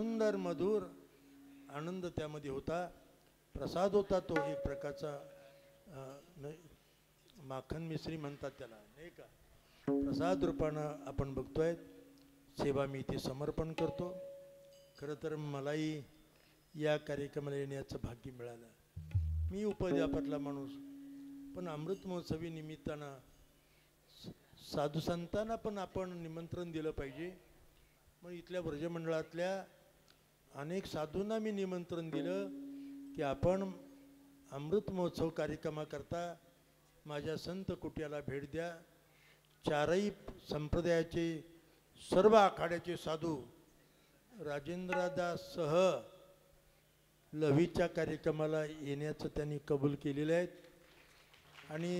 सुंदर मधुर आनंद त्यामध्ये होता. प्रसाद होता तो एक प्रकारचा माखन मिश्री म्हणतात त्याला, नाही का. प्रसाद रूपानं आपण बघतोय. सेवा मी इथे समर्पण करतो. खरं तर मलाही या कार्यक्रमाला येण्याचं भाग्य मिळालं. मी उपद्यापातला माणूस, पण अमृत महोत्सवी निमित्तानं साधू संतांना पण आपण निमंत्रण दिलं पाहिजे. मग इथल्या व्रजमंडळातल्या अनेक साधूंना मी निमंत्रण दिलं की आपण अमृत महोत्सव कार्यक्रमाकरता माझ्या संत कुट्याला भेट द्या. चारही संप्रदायाचे सर्व आखाड्याचे साधू राजेंद्रदाससह लव्हीच्या कार्यक्रमाला येण्याचं त्यांनी कबूल केलेलं आहे. आणि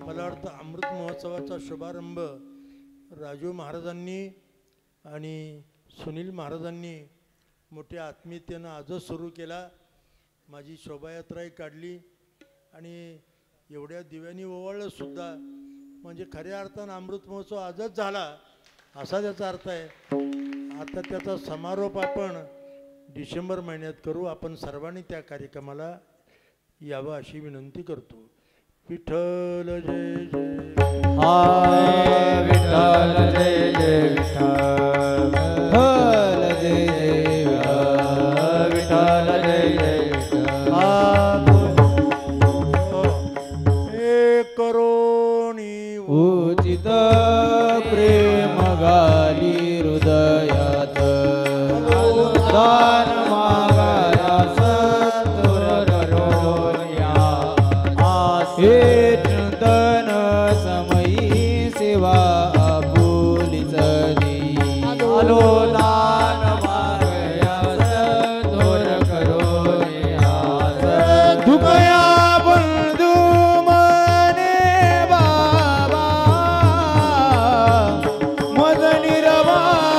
मला वाटतं अमृत महोत्सवाचा शुभारंभ राजू महाराजांनी आणि सुनील महाराजांनी मोठ्या आत्मीयतेनं आजच सुरू केला. माझी शोभायात्राही काढली आणि एवढ्या दिव्यांनी ओवाळलं सुद्धा. म्हणजे खऱ्या अर्थानं अमृत महोत्सव आजच झाला असा त्याचा अर्थ आहे. आता त्याचा समारोप आपण डिसेंबर महिन्यात करू. आपण सर्वांनी त्या कार्यक्रमाला यावं अशी विनंती करतो. विठ्ठल जय जय. हाय विठ्ठल जय जय विठ्ठल जय जय विठ्ठल जय जय करोनी उचित प्रेम गाली हृदयात दान मागाया सत्तुररोनिया हे चिंतन समयी सेवा आपुलीच दी आलो दान मागया सत्तुर करोनिया दुखया बंधू मने बाबा मद निर्वाण